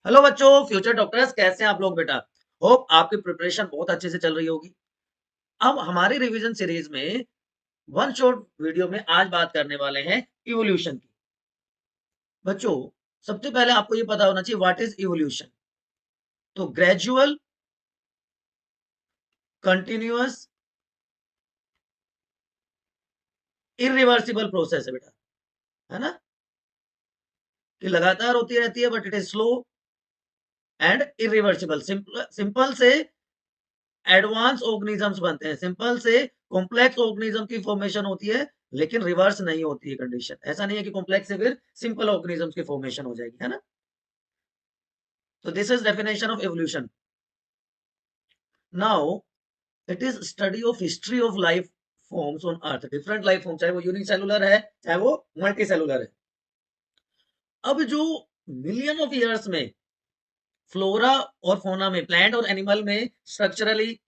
Hello बच्चों, future doctors कैसे हैं आप लोग बेटा। होप आपकी प्रिपरेशन बहुत अच्छे से चल रही होगी। अब हमारी रिवीजन सीरीज में वन शॉट वीडियो में आज बात करने वाले हैं इवोल्यूशन की। बच्चों, सबसे पहले आपको ये पता होना चाहिए व्हाट इज इवोल्यूशन। तो ग्रेजुअल, कंटिन्यूअस, इरिवर्सिबल प्रोसेस है बेटा, है ना, कि लगातार होती रहती है but it is slow and irreversible. Simple से एडवांस ऑर्गेनिजम्स बनते हैं, सिंपल से कॉम्प्लेक्स ऑर्गेनिज्म की फॉर्मेशन होती है, लेकिन रिवर्स नहीं होती है कंडीशन। ऐसा नहीं है कि कॉम्प्लेक्स से फिर सिंपल ऑर्गेनिजम्स की फॉर्मेशन हो जाएगी, है ना। तो this is definition of evolution. Now it is study of history of life forms on earth, different life form, चाहे वो यूनिसेलुलर है चाहे वो मल्टी सेलुलर है। अब जो मिलियन ऑफ ईयर्स में फ्लोरा और फोना में, प्लांट और एनिमल में स्ट्रक्चरली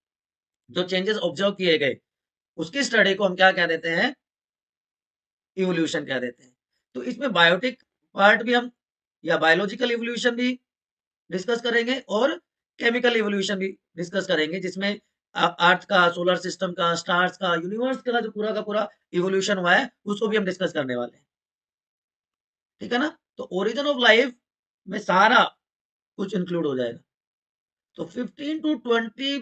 जो चेंजेस ऑब्जर्व किए गए, उसकी स्टडी को हम क्या कह देते हैं, इवोल्यूशन कह देते हैं। तो इसमें बायोटिक पार्ट भी हम, या बायोलॉजिकल इवोल्यूशन भी डिस्कस करेंगे और केमिकल इवोल्यूशन भी डिस्कस करेंगे, जिसमें अर्थ का, सोलर सिस्टम का, स्टार्स का, यूनिवर्स का जो पूरा का पूरा इवोल्यूशन हुआ है उसको भी हम डिस्कस करने वाले हैं। ठीक है ना। तो ओरिजिन ऑफ लाइफ में सारा कुछ इंक्लूड हो जाएगा। तो 15 to 20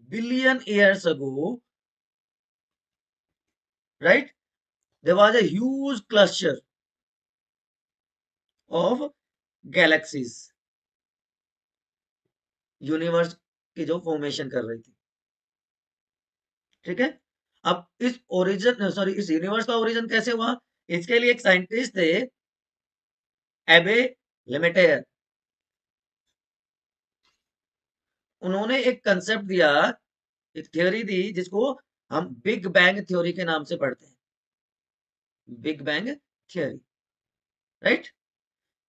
billion years ago, right, there was a huge cluster of galaxies, universe की जो फॉर्मेशन कर रही थी। ठीक है। अब इस ओरिजिन, सॉरी, इस यूनिवर्स का ओरिजिन कैसे हुआ, इसके लिए एक साइंटिस्ट थे, एबे लेमेटेयर। उन्होंने एक कंसेप्ट दिया, एक थ्योरी दी, जिसको हम बिग बैंग थ्योरी के नाम से पढ़ते हैं। Big bang theory, right.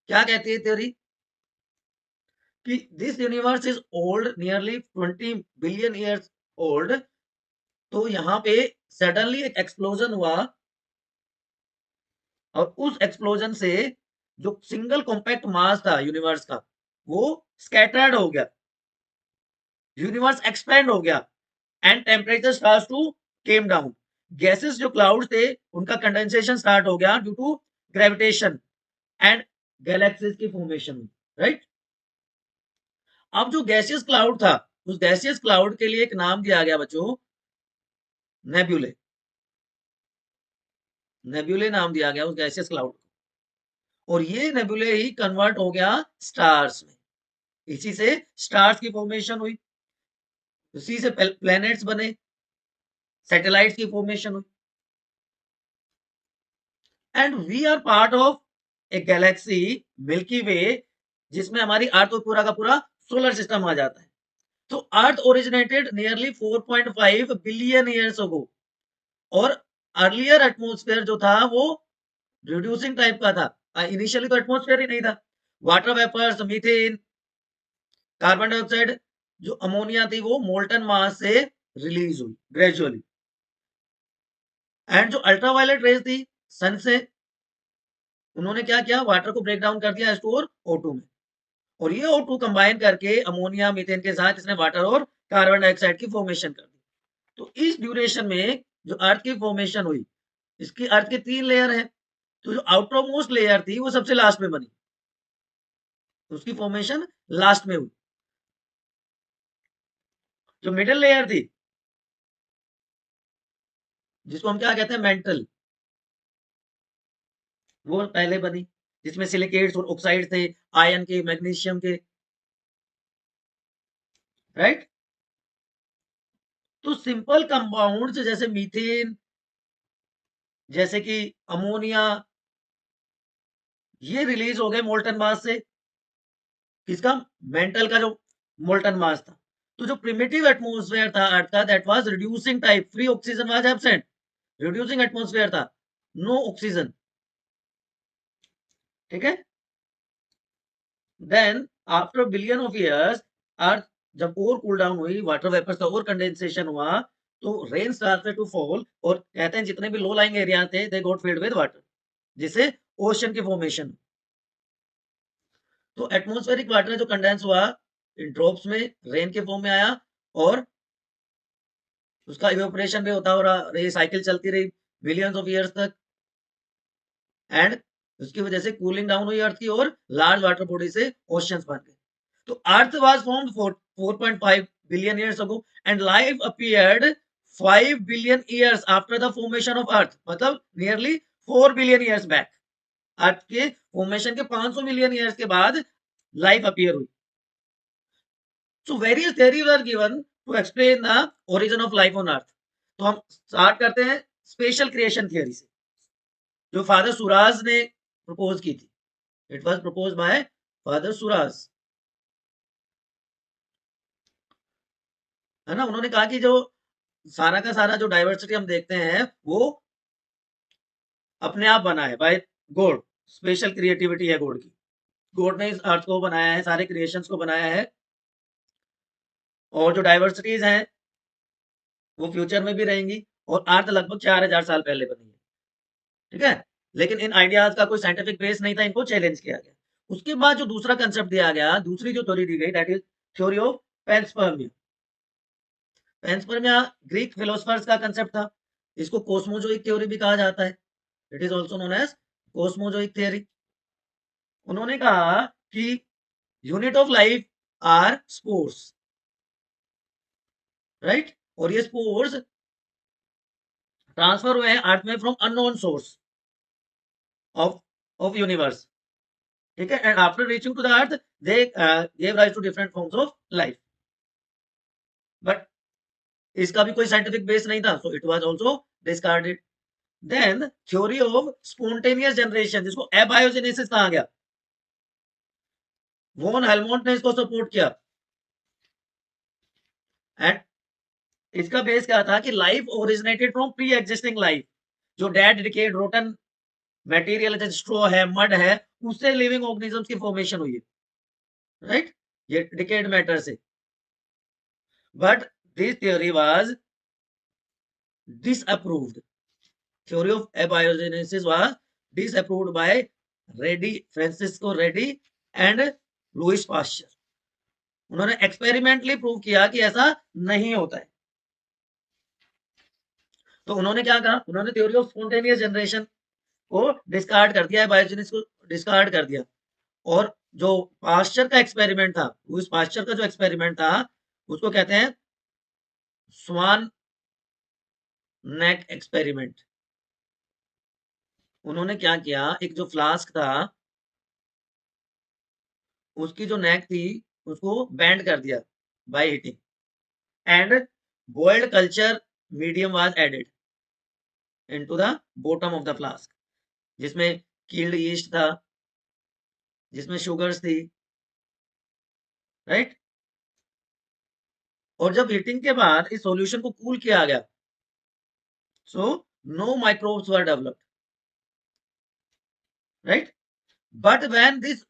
क्या कहती है थ्योरी, कि this universe is old, nearly 20 billion years old. तो यहाँ पे सडनली एक एक्सप्लोजन हुआ, और उस एक्सप्लोजन से जो सिंगल कॉम्पैक्ट मास था यूनिवर्स का, वो स्कैटर्ड हो गया, यूनिवर्स एक्सपेंड हो गया, and temperature starts to came down. Gases जो क्लाउड्स थे उनका कंडेंसेशन स्टार्ट हो गया due to gravitation, and galaxies की फॉर्मेशन हुई, राइट। अब जो गैसियस क्लाउड था, उस गैसियस क्लाउड के लिए एक नाम दिया गया बच्चों, नेब्यूले। नेब्यूले नाम दिया गया उस गैसियस क्लाउड को, और ये नेब्यूले ही कन्वर्ट हो गया स्टार्स में। इसी से स्टार्स की फॉर्मेशन हुई, उसी से प्लैनेट्स बने, सैटेलाइट्स की फॉर्मेशन हुई, and we are part of a galaxy, milky way, जिसमें हमारी अर्थ और पूरा का पूरा सोलर सिस्टम आ जाता है। तो earth originated nearly 4.5 billion years ago, और अर्लियर एटमॉस्फेयर जो था वो रिड्यूसिंग टाइप का था। इनिशियली तो एटमॉस्फेयर ही नहीं था, water vapours, methane, carbon dioxide, जो अमोनिया थी वो मोल्टन मास से रिलीज हुई ग्रेजुअली। एंड जो अल्ट्रावायलेट रेज थी सन से, उन्होंने क्या किया, वाटर को ब्रेक डाउन कर दिया स्टोर O2 में, और ये O2 कंबाइन करके अमोनिया, मीथेन के साथ इसने वाटर और कार्बन डाइऑक्साइड की फॉर्मेशन कर दी। तो इस ड्यूरेशन में जो अर्थ की फॉर्मेशन हुई, इसकी अर्थ के 3 लेयर है। तो जो आउटर मोस्ट लेयर थी वो सबसे लास्ट में बनी, उसकी फॉर्मेशन लास्ट में हुई। जो मिडिल लेयर थी, जिसको हम क्या कहते हैं, मेंटल, वो पहले बनी, जिसमें सिलिकेट्स और ऑक्साइड थे, आयन के, मैग्नीशियम के, राइट। तो सिंपल कंपाउंड्स जैसे मीथेन, जैसे कि अमोनिया, ये रिलीज हो गए मोल्टन मास से। किसका, मेंटल का जो मोल्टन मास था। तो जो प्रिमिटिव एटमॉस्फेयर था अर्थ का, that was reducing type, free oxygen was absent, reducing atmosphere था, नो ऑक्सीजन। ठीक है। Then after billion of years, earth जब और कूल डाउन हुई, वाटर वेपर्स का और कंडेंसेशन हुआ, तो रेन स्टार्टेड टू फॉल, और कहते हैं जितने भी लो लाइंग एरिया थे, they got filled with water, जिससे ओशन की फॉर्मेशन। तो एटमॉस्फेरिक वाटर जो कंडेंस हुआ ड्रॉप्स में रेन के फॉर्म में आया और उसका इवेपोरेशन भी होता रही, साइकिल चलती रही मिलियंस ऑफ ईयर्स तक एंड उसकी वजह से कूलिंग डाउन हुई अर्थ की और लार्ज वाटर बॉडी से ओशियंस बन गए। तो अर्थ was formed 4.5 billion years ago and life appeared 5 billion years after the formation of earth, मतलब नियरली 4 बिलियन ईयर्स बैक। अर्थ के फॉर्मेशन के 500 मिलियन ईयर्स के बाद लाइफ अपीयर हुई। So various theories are given to explain the origin of life on earth. तो हम start करते हैं स्पेशल क्रिएशन थियरी से, जो फादर सुराज ने प्रपोज की थी। It was propose by father Suarez, है ना। उन्होंने कहा कि जो सारा का सारा जो डाइवर्सिटी हम देखते हैं वो अपने आप बना है बाय गॉड, स्पेशल क्रिएटिविटी है गॉड की। गॉड ने इस अर्थ को बनाया है, सारे क्रिएशंस को बनाया है, और जो डाइवर्सिटीज हैं वो फ्यूचर में भी रहेंगी, और अर्थ लगभग 4000 साल पहले बनी है, ठीक है। लेकिन इन आइडियाज का कोई साइंटिफिक बेस नहीं था, इनको चैलेंज किया गया। उसके बाद जो दूसरा कंसेप्ट दिया गया, दूसरी जो थ्योरी दी गई, that is theory of panspermia. Panspermia Greek philosophers का कंसेप्ट था। इसको कोस्मोजोइक थ्योरी भी कहा जाता है। It is also known as cosmozoic theory. उन्होंने कहा कि unit of life are spores, right. और ये स्पोर्स ट्रांसफर हुए हैं अर्थ में from unknown source of of universe, ठीक है। And after reaching to the earth they gave rise to different forms of life, but इसका भी कोई साइंटिफिक बेस नहीं था, so it was also discarded. Then theory of spontaneous generation, जिसको abiogenesis कहा गया, वॉन हेलमोंट ने इसको सपोर्ट किया। एंड इसका बेस क्या था कि life originated from pre existing life, जो डेड डिकेड रोटन मटेरियल जैसे स्ट्रॉ है, मड है, उससे लिविंग ऑर्गेनिजम्स की फॉर्मेशन हुई है, राइट, ये डिकेड मैटर से। But this theory was disapproved. Theory of abiogenesis was disapproved by Francesco Redi and Louis Pasteur. उन्होंने एक्सपेरिमेंटली प्रूव किया कि ऐसा नहीं होता है। तो उन्होंने क्या कहा, उन्होंने थ्योरी ऑफ स्पॉन्टेनियस जनरेशन को डिस्कार्ड कर दिया है, बायोजेनिस को डिस्कार्ड कर दिया। और जो पास्चर का एक्सपेरिमेंट था, लुइस पास्चर का जो एक्सपेरिमेंट था, उसको कहते हैं स्वान नेक एक्सपेरिमेंट। उन्होंने क्या किया, एक जो फ्लास्क था उसकी जो नेक थी उसको बैंड कर दिया by heating, and boiled culture medium was added into the bottom of the flask, जिसमें कील्ड यीस्ट था, जिसमें शुगर्स थी, राइट। और जब हीटिंग के बाद इस सॉल्यूशन को कूल किया गया, so no microbes were developed, right. But when this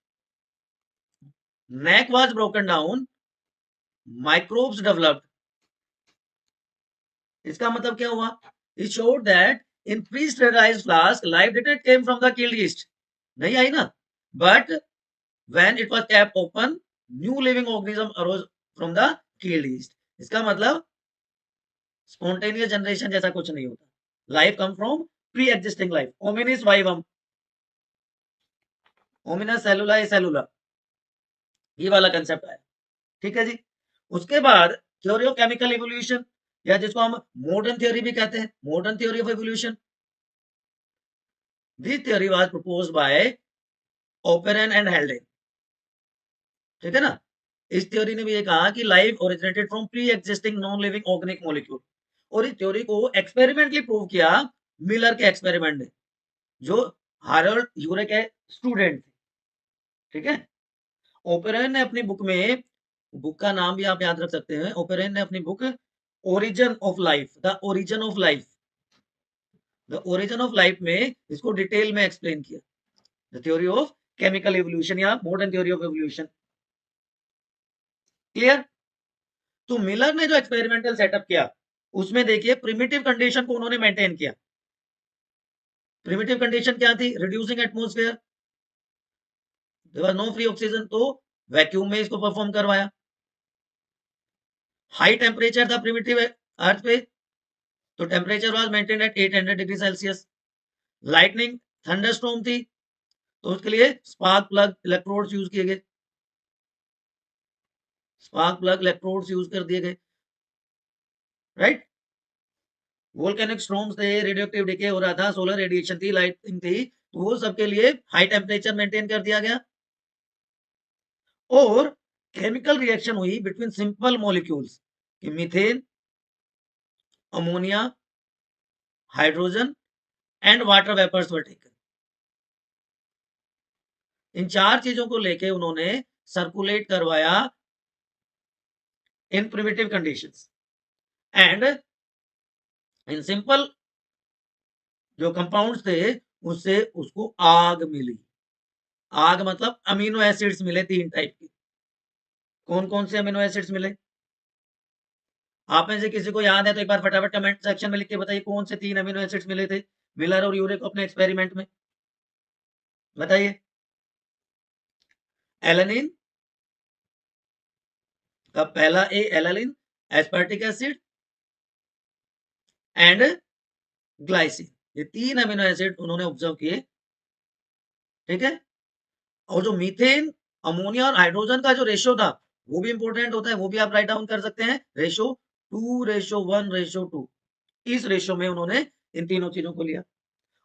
neck was broken down, microbes developed। इसका मतलब क्या हुआ, it showed that in pre-sterilized flask life didn't came from the killed yeast, नहीं आई ना, but when it was kept open new living organism arose from the killed yeast। इसका मतलब spontaneous generation जैसा कुछ नहीं होता, life come from pre-existing life, hominis vivum, hominis cellula cellula, ये वाला कंसेप्ट आया, ठीक है जी। उसके बाद थ्योरी ऑफ केमिकल इवोल्यूशन, या जिसको हम मॉडर्न थ्योरी भी कहते हैं, modern theory of evolution. This theory was proposed bye operon and हेल्डेन, ठीक है ना। इस थ्योरी ने भी ये कहा कि life originated from pre existing non living organic molecule, और इस थ्योरी को एक्सपेरिमेंटली प्रूव किया मिलर के एक्सपेरिमेंट ने, जो हारोल्ड यूरे के स्टूडेंट थे, ठीक है। ओपेरन ने अपनी बुक में, बुक का नाम भी आप याद रख सकते हैं, ओपेरन ने अपनी book origin of life, the origin of life, the origin of life में इसको डिटेल में एक्सप्लेन किया, the theory of chemical evolution या modern theory of evolution, clear. तो मिलर ने जो एक्सपेरिमेंटल सेटअप किया उसमें देखिए प्रिमिटिव कंडीशन को उन्होंने मेंटेन किया। प्रिमिटिव कंडीशन क्या थी, reducing atmosphere, there was no free oxygen, तो वैक्यूम में इसको परफॉर्म करवाया। हाई टेम्परेचर था प्रिमिटिव अर्थ पे, तो temperature was maintain at 800 degree celsius. Lightning thunderstorm थी, तो उसके लिए स्पार्क प्लग इलेक्ट्रोड्स यूज किए गए, स्पार्क प्लग इलेक्ट्रोड्स यूज कर दिए गए, राइट। वोल्केनिक स्टॉर्म्स थे, रेडियोएक्टिव डिके हो रहा था, सोलर रेडिएशन थी, लाइटिंग थी, तो वो सबके लिए हाई टेम्परेचर मेंटेन कर दिया गया। और केमिकल रिएक्शन हुई between simple molecules, methane, ammonia, hydrogen and water vapours were taken. इन चार चीजों को लेके उन्होंने सर्कुलेट करवाया इन प्रिमिटिव कंडीशंस, एंड इन सिंपल जो कंपाउंड्स थे उससे उसको आग मिली। आग मतलब अमीनो एसिड्स मिले 3 टाइप के। कौन कौन से अमीनो एसिड्स मिले? आप में से किसी को याद है तो एक बार फटाफट कमेंट सेक्शन में लिख के बताइए कौन से 3 अमीनो एसिड्स मिले थे मिलर और यूरे को अपने एक्सपेरिमेंट में, बताइए। एलानिन का पहला A alanine, aspartic acid and glycine, ये 3 अमीनो एसिड उन्होंने ऑब्जर्व किए, ठीक है। और जो मीथेन, अमोनिया और हाइड्रोजन का जो रेशियो था वो भी इंपॉर्टेंट होता है, वो भी आप राइट डाउन कर सकते हैं। रेशियो 2:1:2, इस रेशियो में उन्होंने इन तीनों चीजों को लिया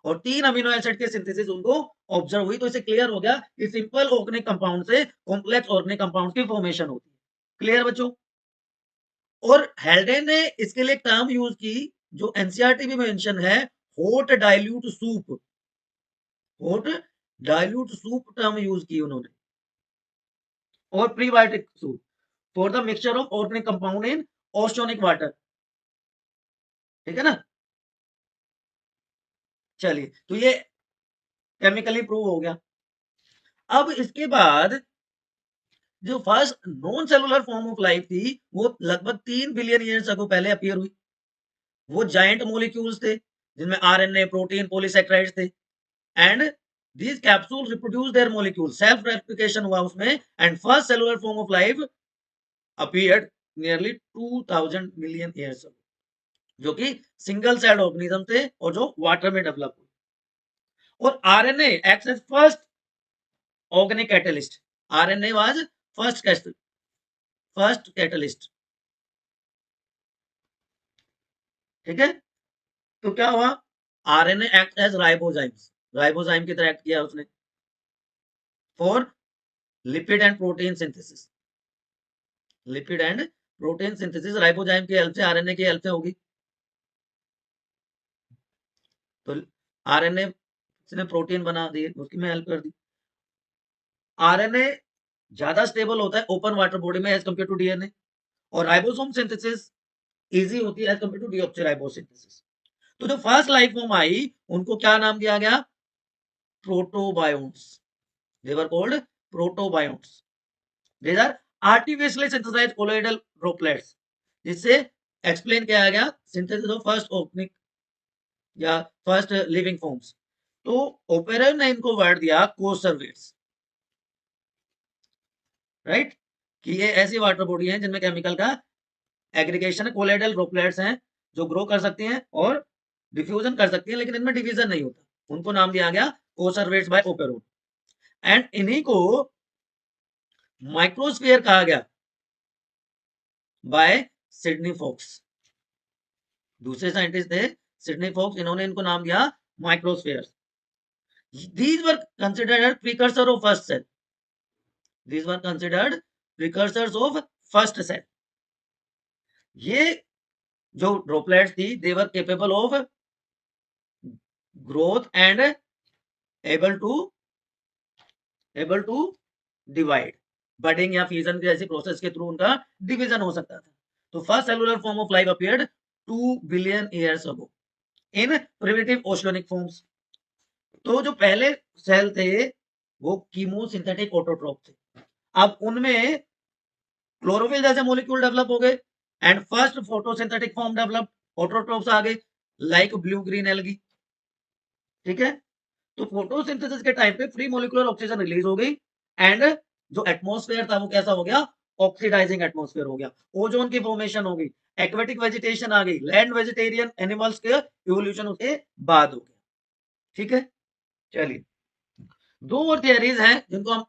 और 3 अमीनो एसिड के सिंथेसिस उनको ऑब्जर्व हुई। तो इसे क्लियर हो गया कि सिंपल ऑर्गेनिक कंपाउंड से कॉम्प्लेक्स ऑर्गेनिक कंपाउंड की फॉर्मेशन होती है। क्लियर बच्चों? और हेल्डे ने इसके लिए टर्म यूज की जो एनसीईआरटी में मेंशन है, hot dilute soup. Hot dilute soup term use की उन्होंने, और prebiotic soup for the mixture of organic compound in oceanic water, ठीक है ना। चलिए, तो ये केमिकली प्रूव हो गया। अब इसके बाद जो first non cellular form of life थी वो लगभग 3 बिलियन ईयर्स अगो पहले अपीयर हुई। वो जायंट मॉलिक्यूल्स थे जिनमें आरएनए, प्रोटीन, पॉलीसेकेराइड्स थे, and these capsules reproduce their molecules, self replication हुआ उसमें, and first cellular form of life appeared nearly 2000 million years ago, जो कि सिंगल सेल्ड ऑर्गेनिज्म थे और जो वाटर में डेवलप हुए। और RNA acts as first organic catalyst. RNA was first catalyst, ठीक है। तो क्या हुआ? RNA act as ribozymes, ribozyme की तरह एक्ट किया उसने for lipid and protein synthesis. Lipid and protein synthesis ribozyme की हेल्प से, आरएनए की हेल्प से होगी। तो आरएनए ने प्रोटीन बना दिए, उसकी में हेल्प कर दी। आरएनए ज्यादा स्टेबल होता है ओपन वाटर बॉडी में एज कंपेयर टू डीएनए, और राइबोसोम सिंथेसिस इजी होती है as compare to deoxyribose synthesis. तो जो फर्स्ट लाइफ फॉर्म आई उनको क्या नाम दिया गया? Protobionts. They were called protobionts. These are artificially synthesised colloidal droplets, जिससे एक्सप्लेन किया गया सिंथेसिस ऑफ फर्स्ट ऑर्गेनिक या फर्स्ट लिविंग फॉर्म्स। तो ओपेरर ने इनको वर्ड दिया कोसर्वेट्स, राइट, कि ये ऐसी वाटर बॉडी है जिनमें केमिकल का एग्रीगेशन है, कोलोइडल ड्रॉपलेट्स हैं जो ग्रो कर सकती हैं और डिफ्यूजन कर सकती हैं, लेकिन इनमें डिवीजन नहीं होता। उनको नाम दिया गया कोसर्वेट्स बाय ओपेरो, एंड इन्हीं को माइक्रोस्फीयर कहा गया बाय सिडनी फॉक्स। दूसरे साइंटिस्ट थे सिडनी फॉक्स, इन्होंने इनको नाम दिया microsphere. These were considered precursor of first cell. These were considered precursors of first cell. ये जो ड्रॉपलेट्स थी they were capable of growth and able to divide. Budding या फ्यूजन जैसी प्रोसेस के थ्रू उनका डिवीजन हो सकता था। तो first cellular form of life appeared 2 billion years ago in primitive oceanic forms. तो जो पहले सेल थे वो कीमोसिंथेटिक ऑटोट्रोप थे। अब उनमें क्लोरोफिल जैसे मॉलिक्यूल डेवलप हो गए, and first photosynthetic form develop, autotrophs आ गए लाइक ब्लू ग्रीन एल्गी, ठीक है। तो फोटोसिंथेसिस के टाइम पे फ्री मॉलिक्यूलर ऑक्सीजन रिलीज हो गई, एंड जो एटमॉस्फेयर था वो कैसा हो गया, ऑक्सीडाइजिंग एटमॉस्फेयर हो गया, ओजोन की फॉर्मेशन हो गई, एक्वेटिक वेजिटेशन आ गई, लैंड वेजिटेरियन एनिमल्स के इवोल्यूशन उसके बाद हो गया। ठीक है, चलिए दो और थियरीज हैं जिनको हम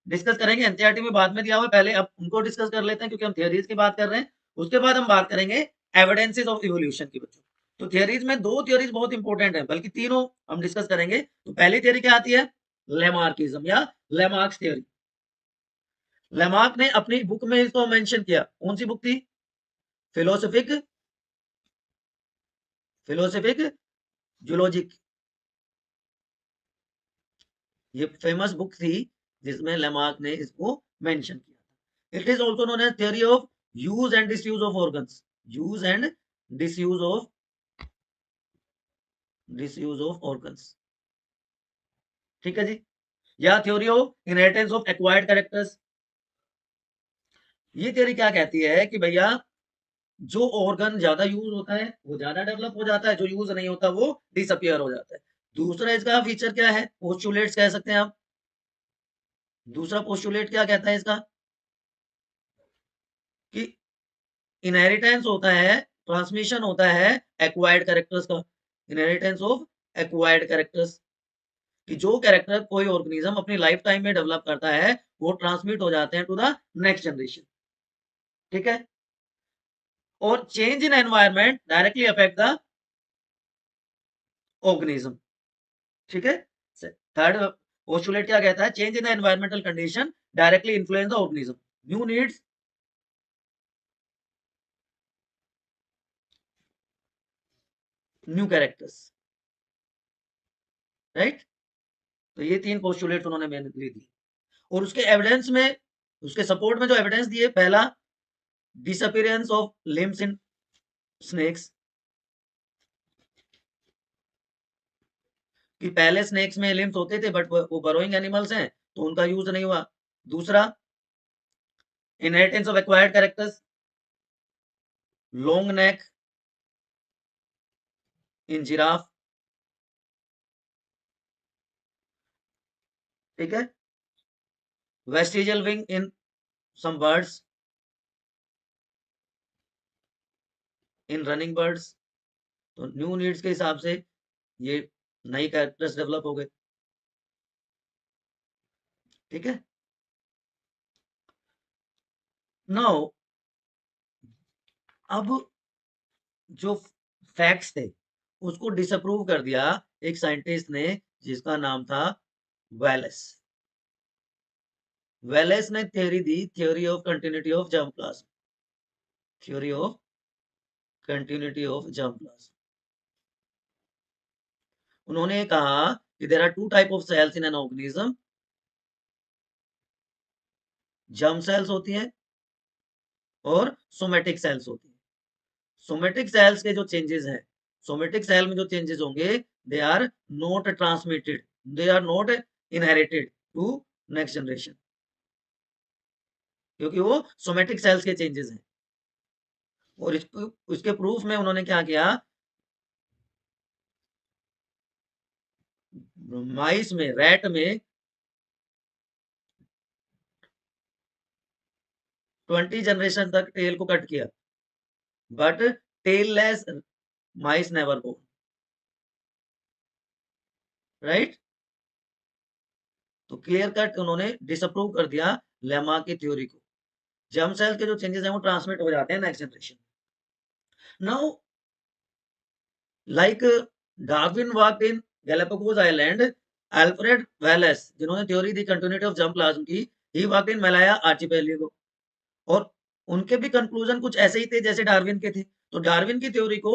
डिस्कस करेंगे, एनसीईआरटी में बाद में दिया हुआ है, पहले अब उनको डिस्कस कर लेते हैं क्योंकि हम थियरीज की बात कर रहे हैं। उसके बाद हम बात करेंगे एविडेंसेस ऑफ इवोल्यूशन की बच्चों। तो थियरीज में दो थियरीज बहुत इंपॉर्टेंट है, बल्कि तीनों हम डिस्कस करेंगे। तो पहली थियरी क्या आती है, लेमार्किज्म या लेमार्क्स थियरी। लेमार्क ने अपनी बुक में इसको मेंशन किया, कौन सी बुक थी, फिलोसफिक फिलोसफिक जूलॉजिक, ये फेमस बुक थी जिसमें लेमार्क ने इसको मेंशन किया। It is also known as theory of use and disuse of organs, use and disuse of organs. ठीक है जी, या theory of inheritance of acquired characters. ये थ्योरी क्या कहती है कि भैया जो ऑर्गन ज्यादा यूज होता है वो ज्यादा डेवलप हो जाता है, जो यूज नहीं होता वो डिसअपियर हो जाता है। दूसरा इसका फीचर क्या है, पोस्टुलेट्स कह सकते हैं आप। दूसरा पोस्टुलेट क्या कहता है इसका, कि इनहेरिटेंस होता है, ट्रांसमिशन होता है एक्वायर्ड कैरेक्टर्स का, इनहेरिटेंस ऑफ एक्वायर्ड कैरेक्टर्स, कि जो कैरेक्टर कोई ऑर्गेनिज्म अपनी लाइफ टाइम में डेवलप करता है वो ट्रांसमिट हो जाते हैं टू द नेक्स्ट जनरेशन। ठीक है, और change in environment directly affect the organism. ठीक है, थर्ड पोस्टुलेट क्या कहता है, change in the environmental condition directly influence the organism, new needs new characters, right. तो ये तीन पोस्टुलेट उन्होंने मेनली दी, और उसके एविडेंस में, उसके सपोर्ट में जो एविडेंस दिए, पहला disappearance of limbs in snakes, कि पहले स्नेक्स में लिम्स होते थे बट वो बरोइंग एनिमल्स हैं तो उनका यूज नहीं हुआ। दूसरा inheritance of acquired characters, long neck in giraffe. ठीक है, vestigial wing in some birds, in running birds. तो न्यू नीड्स के हिसाब से ये नई कैरेक्टर्स डेवलप हो गए। ठीक है, नाउ अब जो फैक्ट्स थे उसको डिसअप्रूव कर दिया एक साइंटिस्ट ने जिसका नाम था वेलेस। वेलेस ने थ्योरी दी, theory of continuity of germ plasm, theory of continuity of germ plasm. उन्होंने कहा कि there are two type of cells in an organism, germ cells होती हैं और सोमेटिक सेल्स होती हैं। सोमेटिक सेल्स के जो चेंजेस हैं, सोमेटिक सेल में जो चेंजेस होंगे, they are not transmitted, they are not inherited to next generation, क्योंकि वो सोमेटिक सेल्स के चेंजेस हैं। और इसको, उसके प्रूफ में उन्होंने क्या किया, माइस में, रैट में 20 जनरेशन तक टेल को कट किया, but tailless mice never born, right. तो क्लियर कट उन्होंने डिसअप्रूव कर दिया लेमा की थ्योरी को, जर्म सेल के जो चेंजेस हैं वो ट्रांसमिट हो जाते हैं next generation. Now like Darwin worked in Galapagos island, Alfred Wallace जिन्होंने थ्योरी दी कंटिन्यूटी ऑफ जर्म प्लाज्म की, he worked in Malaya archipelago, और उनके भी कंक्लूजन कुछ ऐसे ही थे जैसे डार्विन के थे। तो डार्विन की थ्योरी को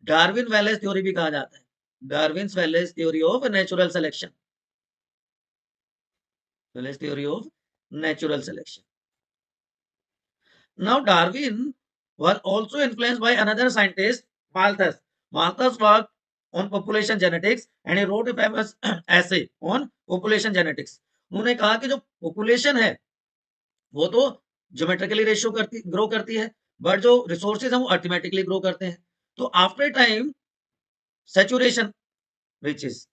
डार्विन वेलेस थ्योरी भी कहा जाता है, Darwin Wallace theory of natural selection, Wallace theory of natural selection. Now Darwin was also influenced by another scientist, Malthus. Malthus worked on population genetics and he wrote a famous essay on population genetics. उन्होंने कहा कि जो population है वो तो geometrically ratio करती, grow करती है, बट जो रिसोर्सेज हैं वो अर्थमेटिकली ग्रो करते हैं। तो आफ्टर टाइम सैचुरेशन रिचेस,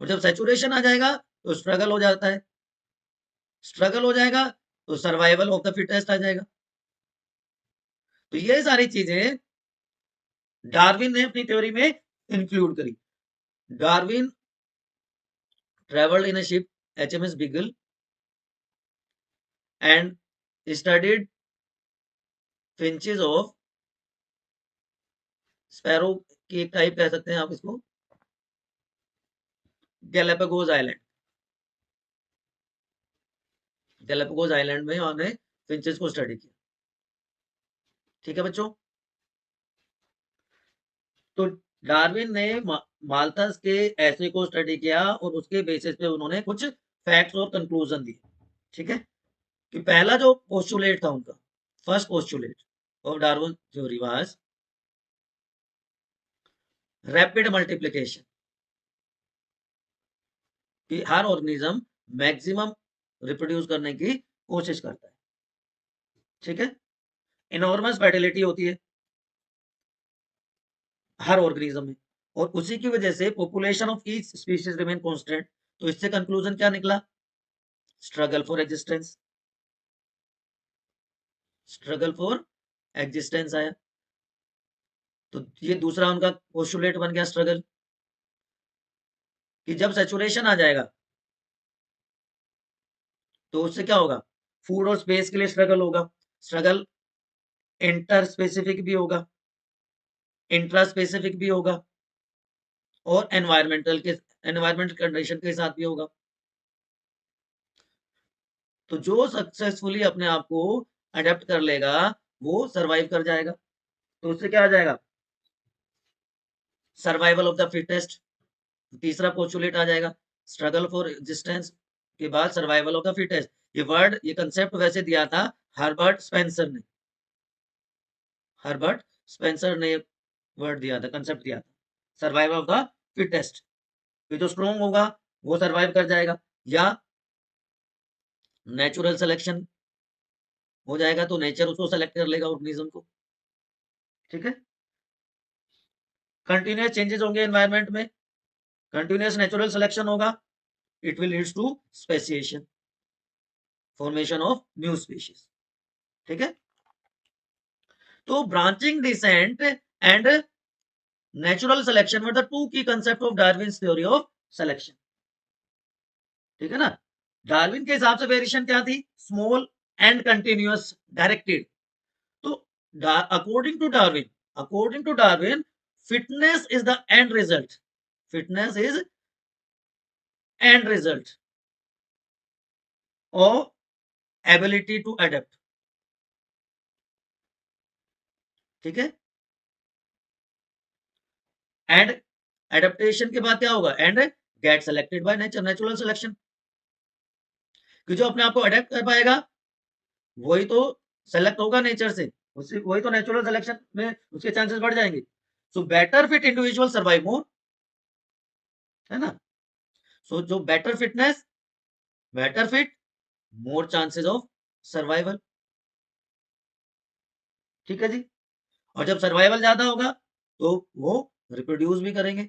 और जब सैचुरेशन आ जाएगा तो स्ट्रगल हो जाता है। स्ट्रगल हो जाएगा तो सर्वाइवल ऑफ द फिटेस्ट आ जाएगा। तो ये सारी चीजें डार्विन ने अपनी थ्योरी में इंक्लूड करी। Darwin traveled in a ship HMS Beagle and studied finches of sparrow की एक टाइप कह सकते हैं आप इसको, गैलापागोस आइलैंड। गैलापागोस आइलैंड में उन्होंने फिंचेस को स्टडी किया। ठीक है बच्चों, तो डार्विन ने माल्थस के ऐसे को स्टडी किया और उसके बेसिस पे उन्होंने कुछ फैक्ट्स और कंक्लूजन दिए। ठीक है, कि पहला जो पोस्टुलेट था उनका, first postulate of Darwin theory was rapid multiplication, कि हर ऑर्गेनिज्म मैक्सिमम रिप्रोड्यूस करने की कोशिश करता है। ठीक है, इनॉर्मस फर्टिलिटी होती है हर ऑर्गेनिज्म में, और उसी की वजह से population of each species remain constant. तो इससे कंक्लूजन क्या निकला? Struggle for existence, struggle for existence आया। तो ये दूसरा उनका पोस्टुलेट बन गया, स्ट्रगल, कि जब सैचुरेशन आ जाएगा तो उससे क्या होगा? फूड और स्पेस के लिए स्ट्रगल होगा। स्ट्रगल इंटर स्पेसिफिक भी होगा, इंट्रा स्पेसिफिक भी होगा, और एनवायरमेंटल कंडीशन के साथ भी होगा। तो जो सक्सेसफुली अपने आप को अडेप्ट कर लेगा वो सरवाइव कर जाएगा। तो उससे क्या आ जाएगा? Survival of the fittest. तीसरा पोस्टुलेट आ जाएगा, स्ट्रगल फॉर एग्जिस्टेंस के बाद सर्वाइवल ऑफ द फिटेस्ट। ये वर्ड, ये कंसेप्ट वैसे दिया था हर्बर्ट स्पेंसर ने। हर्बर्ट स्पेंसर ने वर्ड दिया था, कंसेप्ट दिया था, सर्वाइवल ऑफ द फिटेस्ट। जो स्ट्रॉन्ग होगा वो सर्वाइव कर जाएगा, या नेचुरल सिलेक्शन हो जाएगा तो नेचर उसको सेलेक्ट कर लेगा ऑर्गेनिज्म को। ठीक है, कंटिन्यूस चेंजेस होंगे एनवायरमेंट में, कंटिन्यूस नेचुरल सिलेक्शन होगा, it will leads to speciation, formation of new species. ठीक है, तो branching descent and natural selection were the two key concept of Darwin's theory of selection. ठीक है ना, डार्विन के हिसाब से वेरिएशन क्या थी? Small and continuous directed. तो according to Darwin fitness is the end result, fitness is end result of ability to adapt. ठीक है, एंड एडेप्टेशन के बाद क्या होगा? And get selected by nature, natural selection. कि जो अपने आप को अडेप्ट कर पाएगा वही तो सेलेक्ट होगा नेचर से, उसी वही तो नेचुरल सिलेक्शन में उसके चांसेस बढ़ जाएंगे। So better fit individual survive more, है ना। सो जो better fitness, better fit, more chances of survival. ठीक है जी, और जब सर्वाइवल ज्यादा होगा तो वो रिप्रोड्यूस भी करेंगे,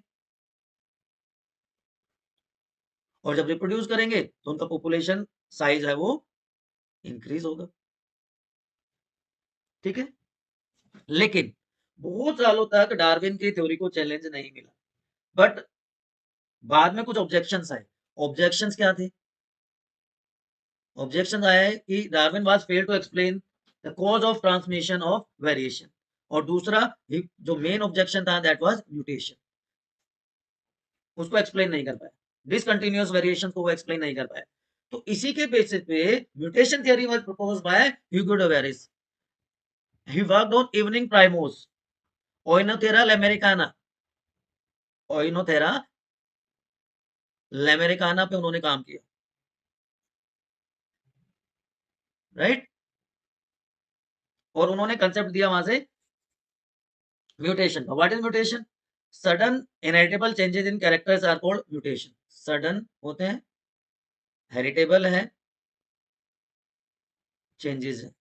और जब रिप्रोड्यूस करेंगे तो उनका पॉपुलेशन साइज है वो इंक्रीज होगा। ठीक है, लेकिन बहुत सालों तक डार्विन की थ्योरी को चैलेंज नहीं मिला, बट बाद में कुछ ऑब्जेक्शंस आए। ऑब्जेक्शंस क्या थे? ऑब्जेक्शन आया कि Darwin was fail to explain the cause of transmission of variation, और दूसरा जो मेन ऑब्जेक्शन था दैट वाज म्यूटेशन, उसको एक्सप्लेन नहीं कर पाया, डिसकंटिन्यूअस वेरिएशन को वो एक्सप्लेन नहीं कर पाया। तो इसी के बेसिस पे mutation theory was proposed by Hugo de Vries. He worked on evening primrose, Oenothera lamarckiana, Oenothera lamarckiana पे उन्होंने काम किया, राइट। और उन्होंने कंसेप्ट दिया वहां से म्यूटेशन का। What is mutation? Sudden inheritable changes in characters are called mutation. Sudden होते हैं, हेरिटेबल है, चेंजेस है,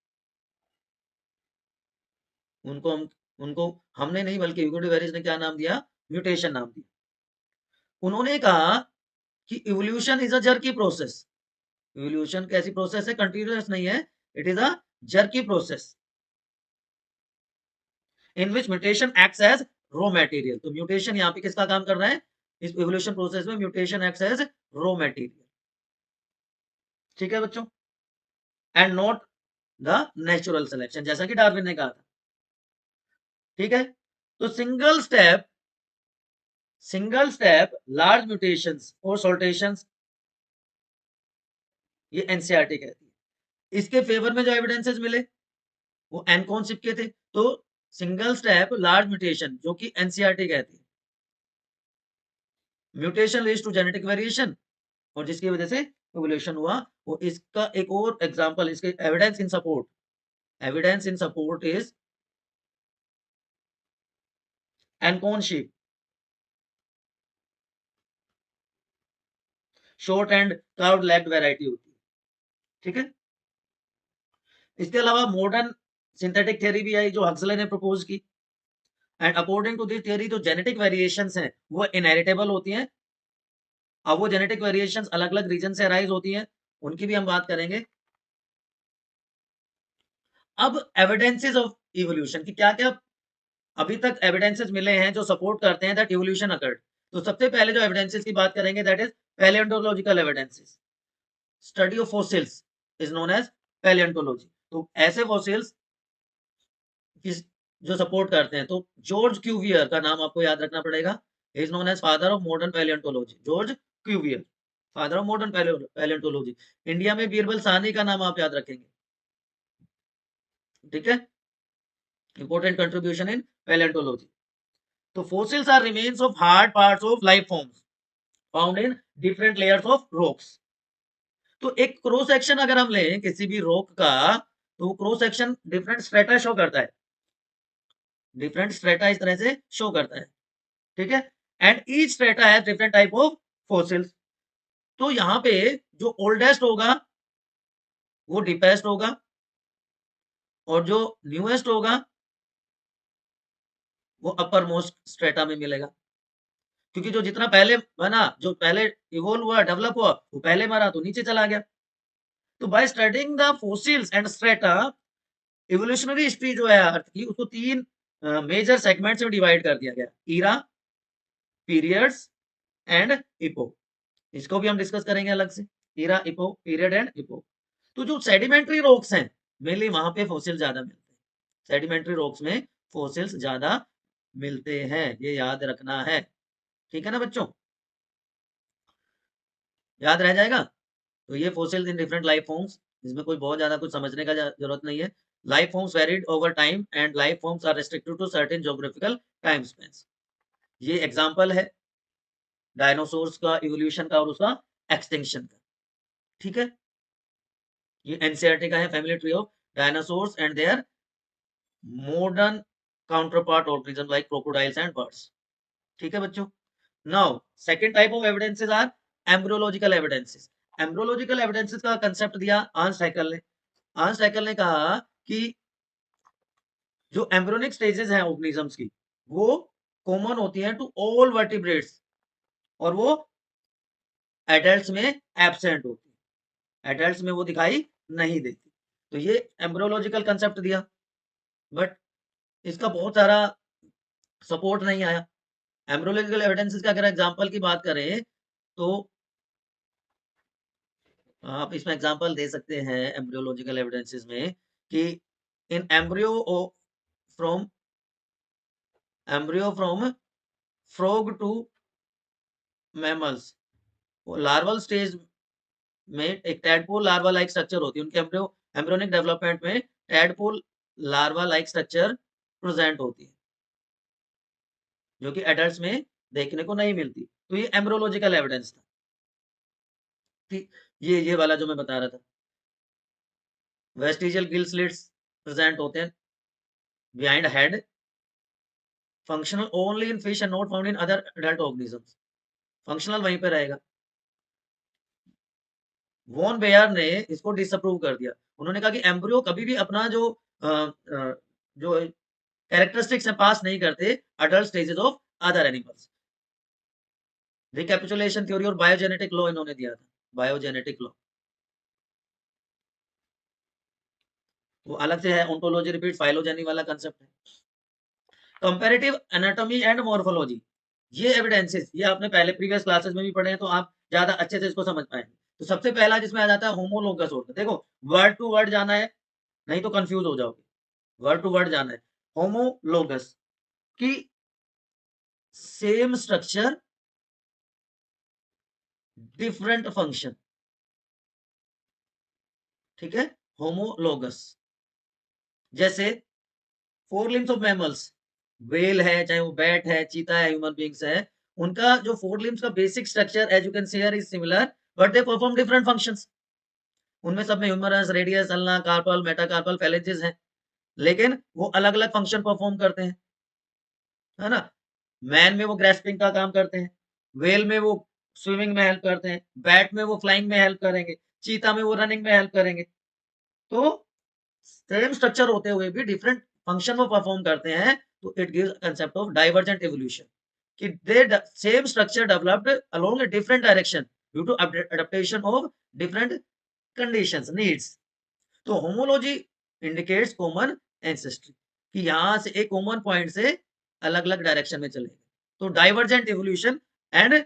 उनको हमने नहीं बल्कि ह्यूगो डे वेरिस ने क्या नाम दिया? म्यूटेशन नाम दिया। उन्होंने कहा कि evolution is a jerky process, evolution कैसी प्रोसेस है? कंटिन्यूअस नहीं है, it is a jerky process in which mutation acts as raw material. तो म्यूटेशन यहाँ पे किसका काम कर रहा है? इस इवोल्यूशन प्रोसेस में mutation acts as raw material. ठीक है बच्चों, and not the natural selection, जैसा कि डार्विन ने कहा था। ठीक है, तो सिंगल स्टेप लार्ज म्यूटेशंस और सॉल्टेशंस, ये एनसीईआरटी कहती है। इसके फेवर में जो एविडेंसेस मिले वो एनकॉनशिप के थे। तो सिंगल स्टेप लार्ज म्यूटेशन जो कि एनसीईआरटी कहती है, mutation leads to genetic variation, और जिसकी वजह से इवोल्यूशन हुआ। वो इसका एक और एग्जांपल, इसके evidence in support is Ancon sheep, short and curved legged variety होती है। ठीक है, इसके अलावा मॉडर्न सिंथेटिक थ्योरी भी आई जो हक्सले ने प्रपोज की, and according to this theory जो जेनेटिक वेरिएशंस हैं वो इनहेरिटेबल होती हैं। अब वो जेनेटिक वेरिएशंस अलग अलग रीजन से अराइज होती हैं, उनकी भी हम बात करेंगे। अब एविडेंसेस ऑफ इवोल्यूशन की क्या क्या अभी तक एविडेंसेस मिले हैं जो सपोर्ट करते हैं दैट इवोल्यूशन अकर्ड। तो सबसे पहले जो एविडेंसेस की बात करेंगे that is palaeontological evidences. Study of fossils is known as palaeontology. तो ऐसे फॉसिल्स जो सपोर्ट करते हैं, तो जॉर्ज क्यूवियर का नाम आपको याद रखना पड़ेगा, is known as father of modern palaeontology. George Cuvier, father of modern palaeontology. India में बीरबल साहनी का नाम आप याद रखेंगे। ठीक है, इंपॉर्टेंट कंट्रीब्यूशन इन पैलियोंटोलॉजी। तो fossils are remains of hard parts of life forms found in different layers of rocks। तो एक क्रॉस सेक्शन अगर हम लें किसी भी रॉक का, तो वो cross section different strata show करता है, डिफरेंट स्ट्रेटा इस तरह से शो करता है। ठीक है, and each strata has different type of fossils. तो यहाँ पे जो ओल्डेस्ट होगा वो डीपेस्ट होगा, और जो न्यूएस्ट होगा वो अपर मोस्ट स्ट्रेटा में मिलेगा, क्योंकि जो जितना पहले बना, जो पहले इवोल्व हुआ, डेवलप हुआ, वो पहले मरा तो नीचे चला गया। तो by studying the fossils and strata, evolutionary history जो है अर्थ की, उसको तीन मेजर सेगमेंट्स में डिवाइड कर दिया गया, इरा, पीरियड्स एंड इपोक। इसको भी हम डिस्कस करेंगे अलग से, इरा, इपोक, पीरियड एंड इपोक। तो जो सेडिमेंट्री रॉक्स हैं मेनली वहां पे फॉसिल ज्यादा मिलते हैं, सेडिमेंट्री रॉक्स में फॉसिल्स ज्यादा मिलते हैं, ये याद रखना है। ठीक है ना बच्चों, याद रह जाएगा। तो ये fossils in different life forms, इसमें कोई बहुत ज्यादा कुछ समझने का जरूरत नहीं है। Life forms varied over time and life forms are restricted to certain geographical time spans. ये एग्जांपल है डायनासोर्स का इवोल्यूशन का और उसका एक्सटिंक्शन का। ठीक है, ये एनसीईआरटी का है, family tree of dinosaurs and their modern counterpart organism like crocodiles and birds. ठीक है बच्चों, now second type of evidences are embryological evidences. Embryological evidences का कंसेप्ट दिया आंस हैकल ने। आंस हैकल ने कहा कि जो एम्ब्रियोनिक स्टेजेस हैं ऑर्गेनिजम्स की, वो कॉमन होती हैं टू ऑल वर्टिब्रेट्स, और वो एडल्ट्स में एब्सेंट होती है, एडल्ट्स में वो दिखाई नहीं देती। तो ये एम्ब्रियोलॉजिकल कंसेप्ट दिया, बट इसका बहुत सारा सपोर्ट नहीं आया। एम्ब्रियोलॉजिकल एविडेंसेस का अगर एग्जांपल की बात करें, तो आप इसमें एग्जांपल दे सकते हैं एम्ब्रियोलॉजिकल एविडेंसेस में कि in from embryo from frog to mammals, वो लार्वल स्टेज में एक टैडपोल लार्वा लाइक स्ट्रक्चर होती है, उनके एम्ब्रियोनिक डेवलपमेंट में tadpole larva like structure present होती है, जो कि एडल्ट्स में देखने को नहीं मिलती। तो ये एम्ब्रियोलॉजिकल एविडेंस था। ठीक, ये वाला जो मैं बता रहा था, वेस्टिजियल गिल स्लिट्स प्रेजेंट होते हैं behind head, functional only in fish and not found in other adult organisms. Functional वहीं पे रहेगा। वॉन बेयर ने इसको डिसअप्रूव कर दिया। उन्होंने कहा कि एम्ब्रियो कभी भी अपना जो कैरेक्टरिस्टिक्स है पास नहीं करते adult stages of other animals. Recapitulation theory और बायोजेनेटिक लॉ इन्होंने दिया था, बायोजेनेटिक लॉ। वो अलग से है, ओंटोलॉजी रिपीट फाइलोजेनी वाला कंसेप्ट है। कंपैरेटिव एनाटॉमी एंड मॉर्फोलॉजी, ये एविडेंसेस ये आपने पहले प्रीवियस क्लासेस में भी पढ़े हैं, तो आप ज्यादा अच्छे से इसको समझ पाएंगे। तो सबसे पहला जिसमें आ जाता है होमोलोगस ऑर्गन। देखो वर्ड टू वर्ड जाना है, नहीं तो कंफ्यूज हो जाओगे। वर्ड टू वर्ड जाना है। होमोलोगस की सेम स्ट्रक्चर डिफरेंट फंक्शन, ठीक है, होमोलोगस। जैसे four limbs of mammals, well है, चाहे वो बैट है, चीता है, ह्यूमन बींग्स है, उनका जो फोर लिम्स का basic structure as you can see is similar, but they perform different functions. उनमें सब में humerus, radius, ulna, carpal, metacarpal, phalanges हैं, लेकिन वो अलग अलग फंक्शन परफॉर्म करते हैं, है ना। मैन में वो ग्रेस्पिंग का काम करते हैं, वेल में वो स्विमिंग में हेल्प करते हैं, बैट में वो फ्लाइंग में हेल्प करेंगे, चीता में वो रनिंग में हेल्प करेंगे। तो सेम स्ट्रक्चर होते हुए भी डिफरेंट फंक्शन वो परफॉर्म करते हैं, तो it gives concept of divergent evolution, कि they same structure developed along a different direction due to adaptation of different conditions needs. तो होमोलॉजी इंडिकेट्स कॉमन एंसेस्ट्री, कि यहां से एक कॉमन पॉइंट से अलग अलग डायरेक्शन में चलेंगे। तो divergent evolution and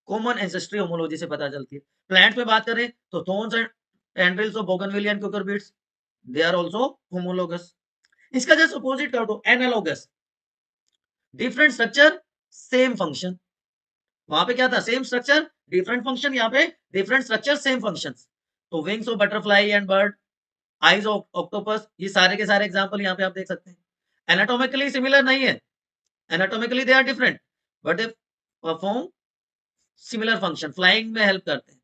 common ancestry homology से पता चलती है। प्लांट्स में बात करें तो thorns and tendrils of bougainvillea and cucurbits, they are also homologous. इसका जस्ट अपोजिट कर दो, analogous, different structure same function. वहां पे क्या था, सेम स्ट्रक्चर डिफरेंट फंक्शन, यहाँ पे डिफरेंट स्ट्रक्चर सेम फंक्शन। तो wings of butterfly and bird, eyes of octopus, ये सारे के सारे एग्जांपल यहाँ पे आप देख सकते हैं। एनाटोमिकली सिमिलर नहीं है, anatomically they are different, but they perform similar function, flying में हेल्प करते हैं।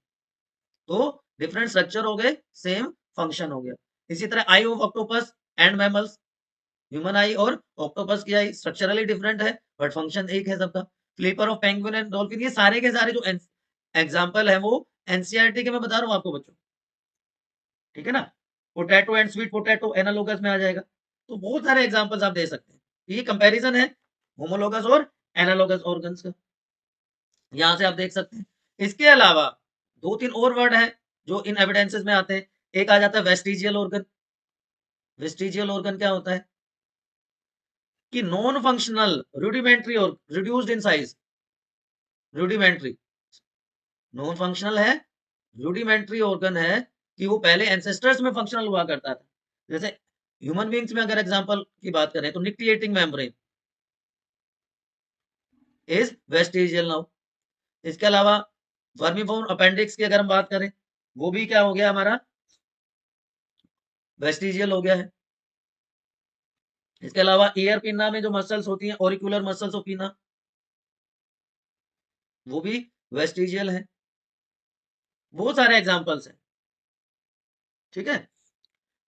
तो डिफरेंट स्ट्रक्चर हो गए, सेम फंक्शन हो गया। इसी तरह eye of octopus and mammals, human eye और ऑक्टोपस की आई स्ट्रक्चरली डिफरेंट है, बट फंक्शन एक है सबका। Flipper of penguin and dolphin, ये सारे के सारे जो एग्जांपल है वो एनसीईआरटी के मैं बता रहा हूँ आपको बच्चों, ठीक है ना। Potato and sweet potato analogous में आ जाएगा। तो बहुत सारे एग्जांपल्स आप दे सकते हैं। ये कंपैरिजन है होमोलोगस और एनालोगस ऑर्गन्स का, यहां से आप देख सकते हैं। इसके अलावा दो तीन और वर्ड हैं जो इन एविडेंसेस में आते हैं। एक आ जाता है वेस्टिजियल ऑर्गन। वेस्टिजियल ऑर्गन क्या होता है, कि नॉन फंक्शनल रूडिमेंट्री और reduced in size, rudimentary, non functional है, रूडिमेंट्री ऑर्गन है, कि वो पहले एंसेस्टर्स में फंक्शनल हुआ करता था। जैसे ह्यूमन बींग्स में अगर एग्जांपल की बात करें तो निक्टिएटिंग मेम्ब्रेन इज वेस्टिजियल नाउ। इसके अलावा वर्मीफॉर्म अपेंडिक्स की अगर हम बात करें, वो भी क्या हो गया हमारा, वेस्टिजियल हो गया है। इसके अलावा ईयर पिना में जो मसल्स होती हैं, ऑरिकुलर मसल्स ऑफ पिना, वो भी वेस्टिजियल है। बहुत सारे एग्जांपल्स हैं, ठीक है।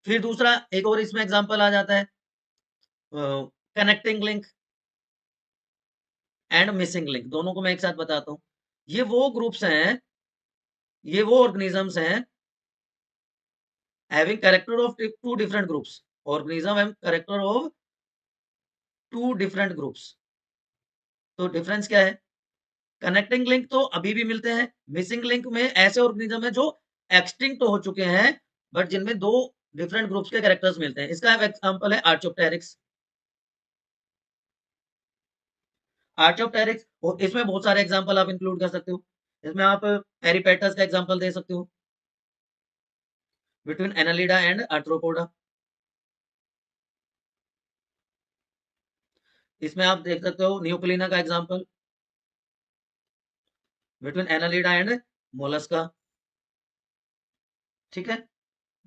फिर दूसरा एक और इसमें एग्जांपल आ जाता है, connecting link and missing link, दोनों को मैं एक साथ बताता हूँ। ये वो ग्रुप्स हैं, ये वो ऑर्गेनिजम्स हैं having character of two different groups, organism having character of two different groups। तो डिफरेंस क्या है, कनेक्टिंग लिंक तो अभी भी मिलते हैं, मिसिंग लिंक में ऐसे ऑर्गेनिज्म है जो एक्सटिंक्ट हो चुके हैं, बट जिनमें दो डिफरेंट ग्रुप्स के कैरेक्टर्स मिलते हैं। इसका एग्जांपल है आर्चोप्टेरिक्स। आर्चोप्टेरिक्स, और इसमें बहुत सारे एग्जांपल आप इंक्लूड कर सकते हो। इसमें आप पेरिपेटस का एग्जांपल दे सकते हो, बिटवीन एनालिडा एंड आर्थ्रोपोडा। इसमें आप देख सकते हो न्यूक्लिना का example, between Annelida and Mollusca, ठीक है।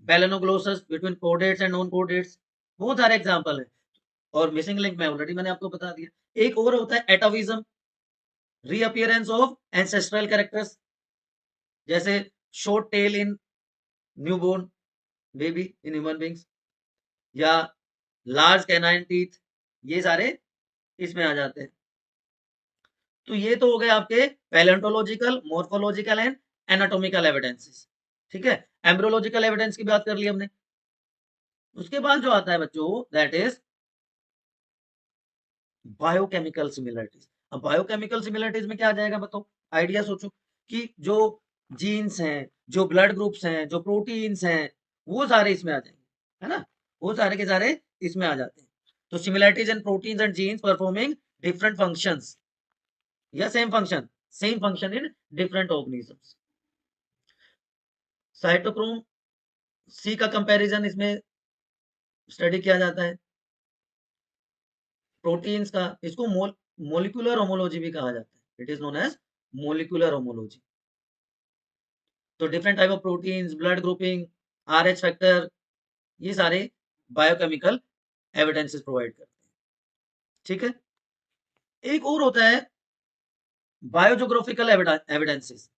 Balanoglossus between chordates and non chordates, बहुत सारे एग्जांपल हैं। और मिसिंग लिंक में ऑलरेडी मैंने आपको बता दिया। एक और होता है atavism, reappearance of ancestral characters, जैसे short tail in newborn baby in human beings, या लार्ज कैनाइन टीथ, ये सारे इसमें आ जाते हैं। तो ये तो हो गए आपके palaeontological, morphological and anatomical evidences, ठीक है। एम्ब्रियोलॉजिकल एविडेंस की बात कर ली हमने। उसके बाद जो आता है बच्चों, दैट इज बायोकेमिकल सिमिलरिटीज। अब बायोकेमिकल सिमिलरिटीज में क्या आ जाएगा बताओ, आइडिया सोचो, कि जो जीन्स हैं, जो ब्लड ग्रुप्स हैं, जो प्रोटीन्स हैं, वो सारे इसमें आ जाएंगे। है ना, वो सारे के सारे इसमें आ जाते हैं। तो similarities in proteins and genes performing different functions या same function in different organisms. Cytochrome C का कंपैरिजन इसमें स्टडी किया जाता है। प्रोटीन्स का, इसको मोलिकुलर होमोलॉजी भी कहा जाता है, it is known as molecular homology. तो different type of proteins, blood grouping, Rh factor, ये सारे बायोकेमिकल एविडेंसेस प्रोवाइड करते हैं। ठीक है, एक और होता है बायोजोग्राफिकल एविडेंसेस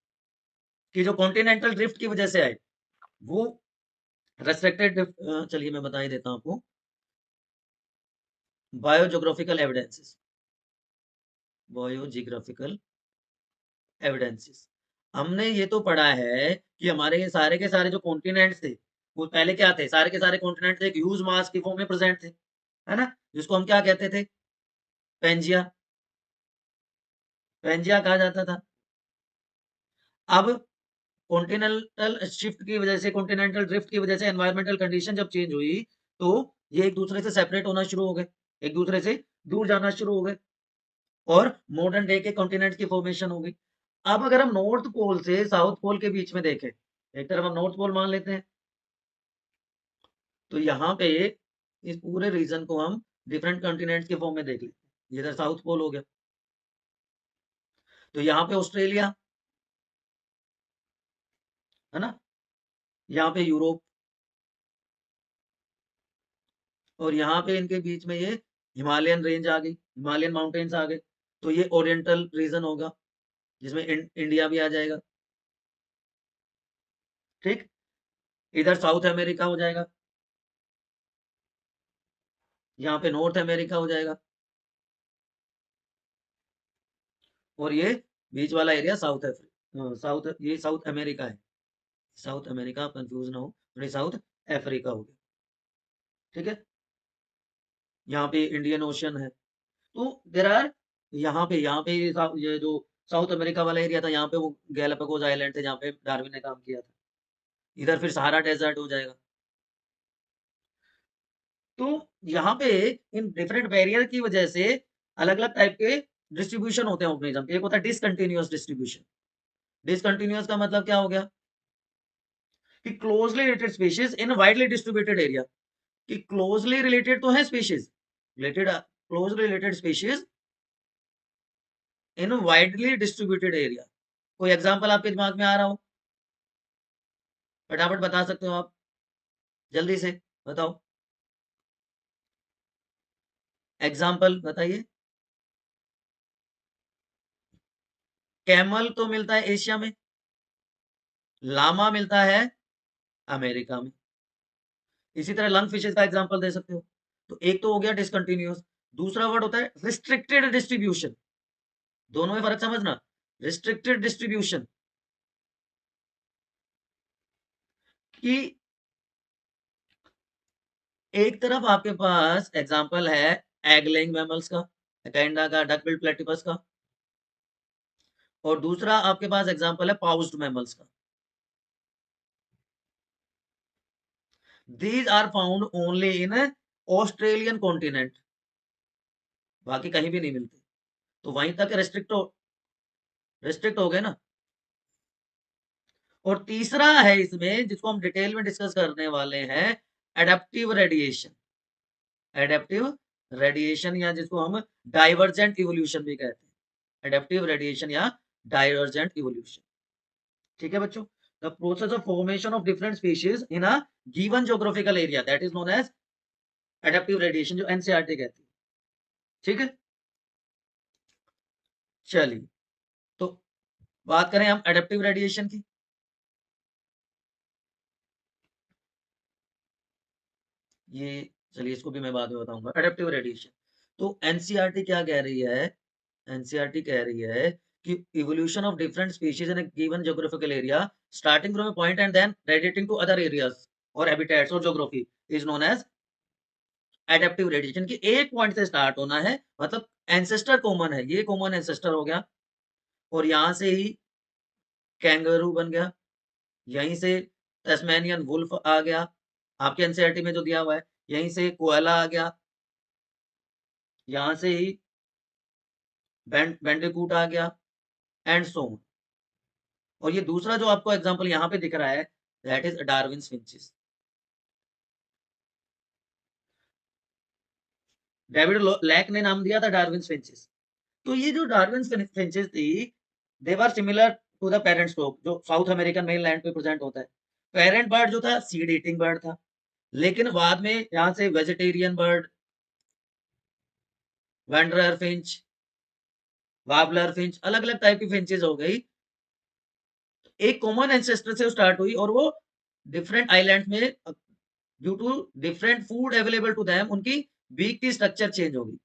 कि जो कॉन्टिनेंटल ड्रिफ्ट की वजह से आए वो रेस्ट्रिक्टेड ड्रिफ्ट। चलिए मैं बता ही देता हूं आपको, बायोजोग्राफिकल एविडेंसेस, बायोजियोग्राफिकल एविडेंसेस। हमने ये तो पढ़ा है कि हमारे ये सारे के सारे जो कॉन्टिनेंट्स थे वो पहले क्या थे, सारे के सारे कॉन्टिनेंट थे एक ह्यूज मास की फॉर्म में प्रेजेंट थे, है ना, जिसको हम क्या कहते थे, पेंजिया, पेंजिया कहा जाता था। अब कॉन्टिनेंटल शिफ्ट की वजह से, कॉन्टिनेंटल ड्रिफ्ट की वजह से एनवायरमेंटल कंडीशन जब चेंज हुई तो ये एक दूसरे से सेपरेट होना शुरू हो गए, एक दूसरे से दूर जाना शुरू हो गए और मॉडर्न डे के कॉन्टिनेंट की फॉर्मेशन हो गई। अब अगर हम नॉर्थ पोल से साउथ पोल के बीच में देखें, एक तरफ हम नॉर्थ पोल मान लेते हैं, तो यहाँ पे इस पूरे रीजन को हम डिफरेंट कॉन्टिनेंट्स के फॉर्म में देख लेते हैं। ये इधर साउथ पोल हो गया, तो यहाँ पे ऑस्ट्रेलिया, है ना, यहाँ पे यूरोप, और यहाँ पे इनके बीच में ये हिमालयन रेंज आ गई, हिमालयन माउंटेन्स आ गए, तो ये ओरिएंटल रीजन होगा जिसमें इंडिया भी आ जाएगा। ठीक, इधर साउथ अमेरिका हो जाएगा, यहाँ पे नॉर्थ अमेरिका हो जाएगा, और ये बीच वाला एरिया साउथ साउथ, ये साउथ अमेरिका है, साउथ अमेरिका, आप कंफ्यूज ना हो, और ये साउथ अफ्रीका हो गया। ठीक है, यहाँ पे इंडियन ओशन है, तो देर आर, यहाँ पे ये जो साउथ अमेरिका वाला एरिया था, यहाँ पे वो गैलापागोस आइलैंड थे जहाँ पे डार्विन ने काम किया था। इधर फिर सहारा डेजर्ट हो जाएगा। तो यहाँ पे इन डिफरेंट बैरियर की वजह से अलग अलग टाइप के डिस्ट्रीब्यूशन होते हैं ऑर्गेनिज्म के। एक होता है डिसकंटिन्यूअस डिस्ट्रीब्यूशन। डिसकंटिन्यूअस का मतलब क्या हो गया कि closely related species in widely distributed area, कि क्लोजली रिलेटेड तो है species, related closely related species in widely distributed area. कोई एग्जांपल आपके दिमाग में आ रहा हो, फटाफट बता सकते हो आप, जल्दी से बताओ, एग्जांपल बताइए। कैमल तो मिलता है एशिया में, लामा मिलता है अमेरिका में। इसी तरह लंग फिशेस का एग्जांपल दे सकते हो। तो एक तो हो गया डिसकंटिन्यूअस, दूसरा वर्ड होता है रिस्ट्रिक्टेड डिस्ट्रीब्यूशन। दोनों में फर्क समझना। रिस्ट्रिक्टेड डिस्ट्रीब्यूशन कि एक तरफ आपके पास एग्जांपल है एग लेइंग मैमल्स का, एकेंडा का, डक बिल्ड प्लेटिपस का, और दूसरा आपके पास एग्जांपल है पाउस्ड मैमल्स का। These are found only in Australian continent, बाकी कहीं भी नहीं मिलते। तो वहीं तक रिस्ट्रिक्ट हो गए ना। और तीसरा है इसमें जिसको हम डिटेल में डिस्कस करने वाले हैं, एडेप्टिव रेडिएशन। एडेप्टिव रेडिएशन या जिसको हम डाइवर्जेंट इवोल्यूशन भी कहते हैं, एडेप्टिव रेडिएशन या डाइवर्जेंट इवोल्यूशन। ठीक है बच्चों, the process of formation of different species in a given geographical area, that is known as adaptive radiation, जो एनसीईआरटी कहती है। ठीक है, चलिए तो बात करें हम एडेप्टिव रेडिएशन की। ये चलिए इसको भी मैं बाद में बताऊंगा, एडेप्टिव रेडिएशन। तो एनसीईआरटी क्या कह रही है, एनसीईआरटी कह रही है कि evolution of different species in a given geographical area starting from a point and then radiating to other areas और हैबिटेट्स और geography is known as adaptive radiation. की एक पॉइंट से स्टार्ट होना है, मतलब एंसेस्टर कॉमन है, ये कॉमन एंसेस्टर हो गया, और यहां से ही कैंगरू बन गया, यहीं से तस्मेनियन वुल्फ आ गया, आपके एनसीईआरटी में जो दिया हुआ है, यहीं से कोयला आ गया, यहां से ही बैंडिकूट आ गया एंड सो ऑन। और ये दूसरा जो आपको एग्जांपल यहाँ पे दिख रहा है, that is Darwin's finches. David Lack ने नाम दिया था डार्विन्स फिंचेस। तो ये जो डार्विन्स फिंचेस थी, they were similar to the parent stock जो साउथ अमेरिकन मेन लैंड पे प्रेजेंट होता है। पेरेंट बर्ड जो था सीड ईटिंग बर्ड था, लेकिन बाद में यहाँ से vegetarian bird, wanderer finch, warbler finch, अलग अलग टाइप की फिंचेस हो गई। एक कॉमन एंसेस्टर से स्टार्ट हुई और वो डिफरेंट आइलैंड में due to different food available to them उनकी बीक की स्ट्रक्चर चेंज होगी।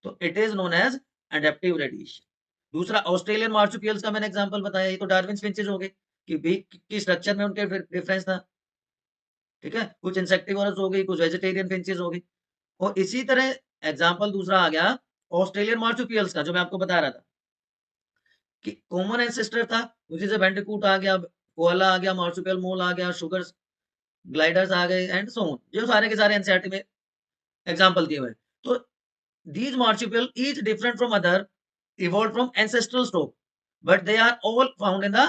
तो it is known as adaptive radiation. दूसरा ऑस्ट्रेलियन मार्सुपियल्स का मैंने एग्जांपल बताया, ये तो डार्विन फिंचेस हो गए कि बीक की स्ट्रक्चर में उनके डिफरेंस था। ठीक है, कुछ इंसेक्टिवोरस हो गई, कुछ वेजिटेरियन फिंचेस हो गई। और इसी तरह एग्जांपल दूसरा आ गया ऑस्ट्रेलियन मार्सुपियल्स का, जो मैं आपको बता रहा था कि कॉमन एंसेस्टर था, उसी से बैंडिकूट आ गया, कोअला आ गया, मार्सुपियल मोल आ गया, शुगर ग्लाइडर्स आ गए एंड सो ऑन। ये सारे के सारे एनसीईआरटी में एग्जांपल दिए हुए हैं। तो these marsupial each different from other evolved from ancestral stock, but they are all found in the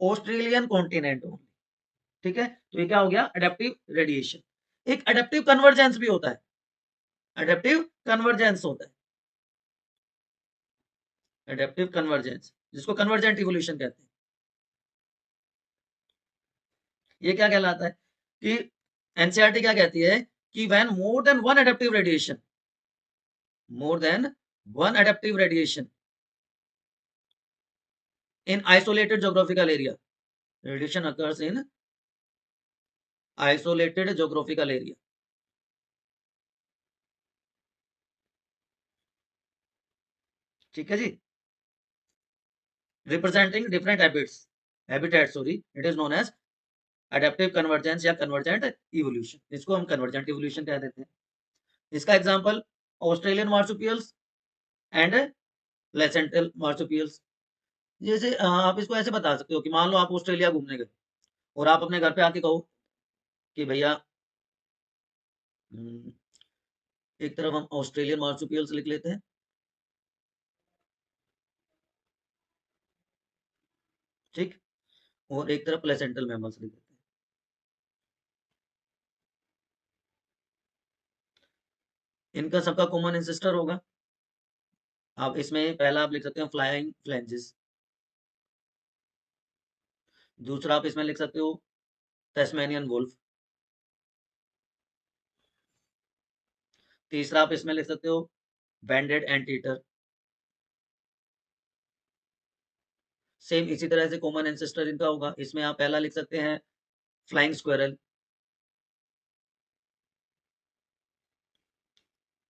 Australian continent only। ठीक है, तो ये क्या हो गया, अडेप्टिव रेडिएशन। एक अडेप्टिव कन्वर्जेंस भी होता है, अडेप्टिव कन्वर्जेंस होता है, अडेप्टिव कन्वर्जेंस, जिसको कन्वर्जेंट इवोल्यूशन कहते हैं। ये क्या कहलाता है कि एनसीईआरटी क्या कहती है कि when more than one adaptive radiation, more than one adaptive radiation in isolated geographical area, radiation occurs in isolated geographical area। ठीक है जी, representing different habitat sorry, it is known as adaptive convergence या convergent evolution, इसको हम convergent evolution कह देते हैं। इसका example Australian marsupials and placental marsupials. जैसे आप इसको ऐसे बता सकते हो कि मान लो आप ऑस्ट्रेलिया घूमने गए और आप अपने घर पे आके कहो कि भैया एक तरफ हम ऑस्ट्रेलियन मार्सुपियल्स लिख लेते हैं, ठीक, और एक तरफ प्लेसेंटल मैमल्स लिख देते हैं। इनका सबका कॉमन एंसेस्टर होगा। आप इसमें पहला आप लिख सकते हैं फ्लाइंग फ्लैंजेस, दूसरा आप इसमें लिख सकते हो टेस्मेनियन वुल्फ, तीसरा आप इसमें लिख सकते हो बैंडेड एंटीटर। सेम इसी तरह से कॉमन एंसेस्टर इनका होगा, इसमें आप पहला लिख सकते हैं फ्लाइंग स्क्वेरल,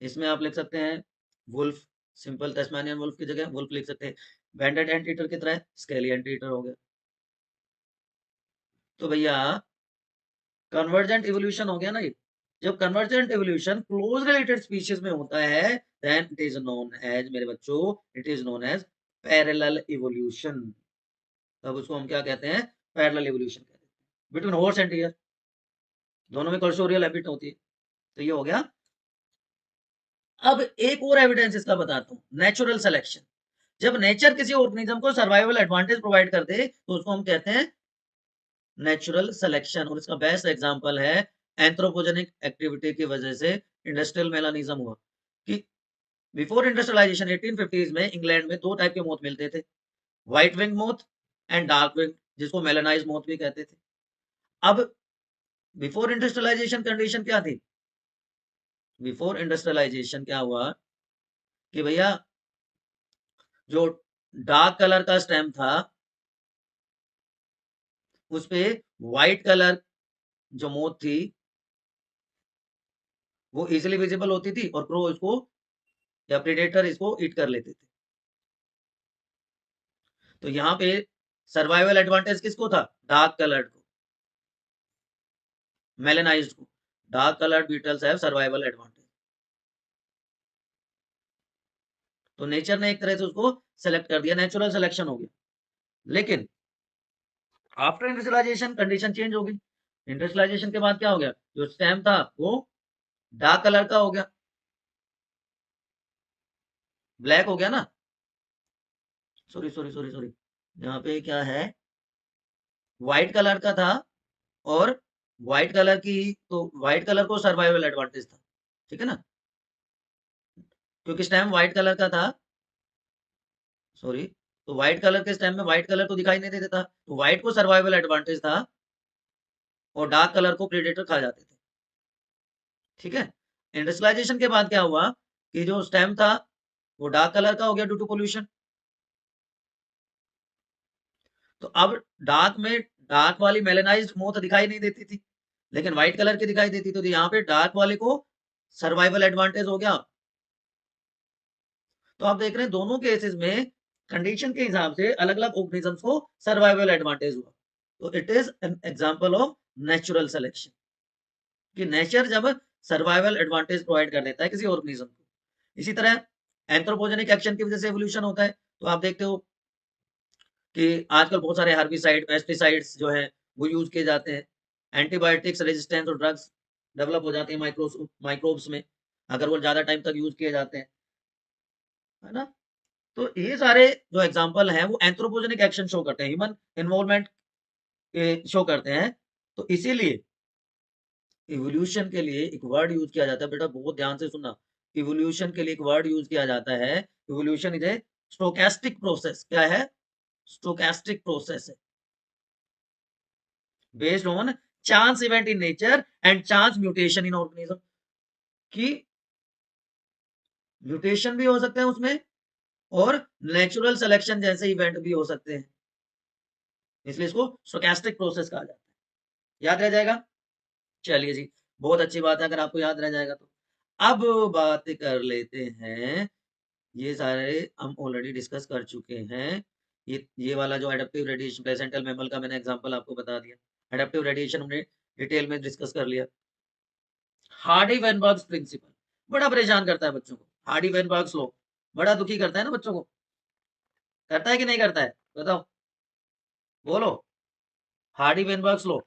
इसमें आप लिख सकते हैं वुल्फ, सिंपल टेस्मेनियन वुल्फ की जगह वुल्फ लिख सकते हैं। बैंडेड एंटीटर की तरह स्केली एंटीटर हो गया। तो भैया कन्वर्जेंट इवोल्यूशन हो गया ना ये। जब convergent evolution close related species में होता है, then it is known as, मेरे बच्चों, it is known as parallel evolution. तब उसको हम क्या कहते हैं, पैरेलल इवोल्यूशन कहते हैं, बिटवीन हॉर्स एंड डियर, दोनों में कर्सोरियल हैबिट होती है। तो ये हो गया। अब एक और एविडेंस इसका बताता हूँ, नेचुरल सिलेक्शन। जब नेचर किसी ऑर्गेनिज्म को सर्वाइवल एडवांटेज प्रोवाइड कर दे तो उसको हम कहते हैं नेचुरल सिलेक्शन। और इसका बेस्ट एग्जांपल है एंथ्रोपोजेनिक एक्टिविटी की वजह से इंडस्ट्रियल मेलानिज्म हुआ। कि बिफोर इंडस्ट्रियलाइजेशन 1850s में इंग्लैंड में दो टाइप के मोथ मिलते थे, white wing moth and dark wing, जिसको मेलानाइज मोथ भी कहते थे। अब बिफोर इंडस्ट्रियलाइजेशन कंडीशन क्या थी, बिफोर इंडस्ट्रियलाइजेशन क्या हुआ कि भैया जो डार्क कलर का स्टेम था उस पे व्हाइट कलर जो मोथ थी वो इजिली विजिबल होती थी और क्रो इसको या प्रेडेटर इसको ईट कर लेते थे। तो यहाँ पे सर्वाइवल एडवांटेज किसको था, डार्क कलर्ड को, मेलेनाइज्ड को। Dark coloured beetles have survival advantage. तो नेचर ने एक तरह से उसको सेलेक्ट कर दिया, नेचुरल सिलेक्शन हो गया। लेकिन आफ्टर इंडस्ट्रियलाइजेशन कंडीशन चेंज हो गई। इंडस्ट्रियलाइजेशन के बाद क्या हो गया, जो स्टेम था वो डार्क कलर का हो गया, ब्लैक हो गया ना, सॉरी सॉरी सॉरी सॉरी, यहाँ पे क्या है, व्हाइट कलर का था, और व्हाइट कलर की, तो व्हाइट कलर को सर्वाइवल एडवांटेज था, ठीक है ना, क्योंकि स्टेम व्हाइट कलर का था, सॉरी, तो व्हाइट कलर के स्टेम में व्हाइट कलर तो दिखाई नहीं देता था, तो व्हाइट को सर्वाइवल एडवांटेज था, और डार्क कलर को प्रेडेटर खा जाते थे, ठीक है। इंडस्ट्रियलाइजेशन के बाद क्या हुआ कि जो स्टेम था वो डार्क कलर का हो गया ड्यू टू पोल्यूशन, तो अब डार्क में डार्क वाली मेलेनाइज्ड मोथ दिखाई नहीं देती थी, लेकिन व्हाइट कलर की दिखाई देती, तो यहाँ पे डार्क वाले को सर्वाइवल एडवांटेज हो गया। तो आप देख रहे हैं दोनों केसेस में कंडीशन के हिसाब से अलग अलग ऑर्गेनिजम्स को सर्वाइवल एडवांटेज हुआ, तो it is an example of natural selection, कि नेचर जब सर्वाइवल एडवांटेज प्रोवाइड कर देता है किसी ऑर्गेनिज्म को। इसी तरह एंथ्रोपोजेनिक एक्शन की वजह से एवोल्यूशन होता है, तो आप देखते हो कि आजकल बहुत सारे हर्बिसाइड पेस्टिसाइड्स जो है वो यूज किए जाते हैं, एंटीबायोटिक्स रेजिस्टेंस और ड्रग्स डेवलप हो जाते हैं माइक्रोब्स में, अगर वो ज्यादा टाइम तक यूज किए जाते हैं, है ना। तो ये सारे जो एग्जांपल हैं वो एंथ्रोपोजेनिक एक्शन शो करते हैं, ह्यूमन इन्वॉल्वमेंट शो करते हैं। तो इसीलिए इवोल्यूशन के लिए एक वर्ड यूज किया जाता है, बेटा बहुत ध्यान से सुनना, इवोल्यूशन के लिए एक वर्ड यूज किया जाता है, evolution is a stochastic process, क्या है, स्टोकेस्टिक प्रोसेस है, based on chance event in nature and chance mutation in organism, की म्यूटेशन भी हो सकते हैं उसमें, और नेचुरल सिलेक्शन जैसे इवेंट भी हो सकते हैं, इसलिए इसको स्टोकेस्टिक प्रोसेस कहा जाता है, याद रह जाएगा। चलिए जी, बहुत अच्छी बात है अगर आपको याद रह जाएगा तो। अब बात कर लेते हैं, ये सारे हम ऑलरेडी डिस्कस कर चुके हैं, ये वाला जो एडेप्टिव रेडिएशन प्लेसेंटल मैमल का मैंने एग्जांपल आपको बता दिया, एडेप्टिव रेडिएशन हमने डिटेल में डिस्कस कर लिया। हार्डी वेनबर्ग्स प्रिंसिपल बड़ा परेशान करता है बच्चों को, हार्डी वेनबर्ग्स लॉ बड़ा दुखी करता है ना बच्चों को, करता है कि नहीं करता है, बताओ, बोलो, हार्डी वेनबर्ग्स लॉ,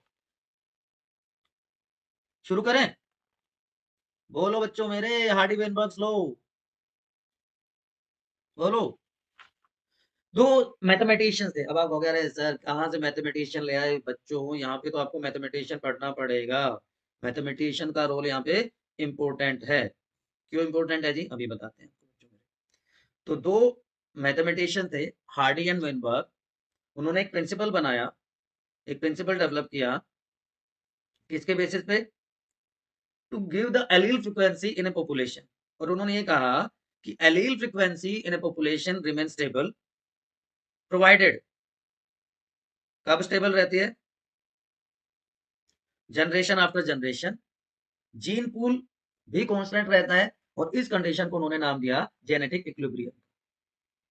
शुरू करें, बोलो बच्चों मेरे, हार्डी वेनबर्ग्स लॉ, बोलो। दो मैथमेटिशियंस थे, अब आप वगैरह सर कहाँ से मैथमेटिशियन ले आए बच्चों, यहाँ पे तो आपको मैथमेटिशियन पढ़ना पड़ेगा, मैथमेटिशियन का रोल यहाँ पे इम्पोर्टेंट है, क्यों इम्पोर्टेंट है जी, अभी बताते हैं बच्चों मेरे। तो दो मैथमेटिशियन थे, हार्डी एंड वेनबर्ग, उन्होंने एक प्रिंसिपल बनाया, एक प्रिंसिपल डेवलप किया, किसके बेसिस पे, to give the allele frequency in a population, और उन्होंने ये कहा कि allele frequency in a population remain stable provided, कब स्टेबल रहती है, generation after generation, gene pool भी कांस्टेंट रहता है, और इस कंडीशन को उन्होंने नाम दिया जेनेटिक इक्विलिब्रियम,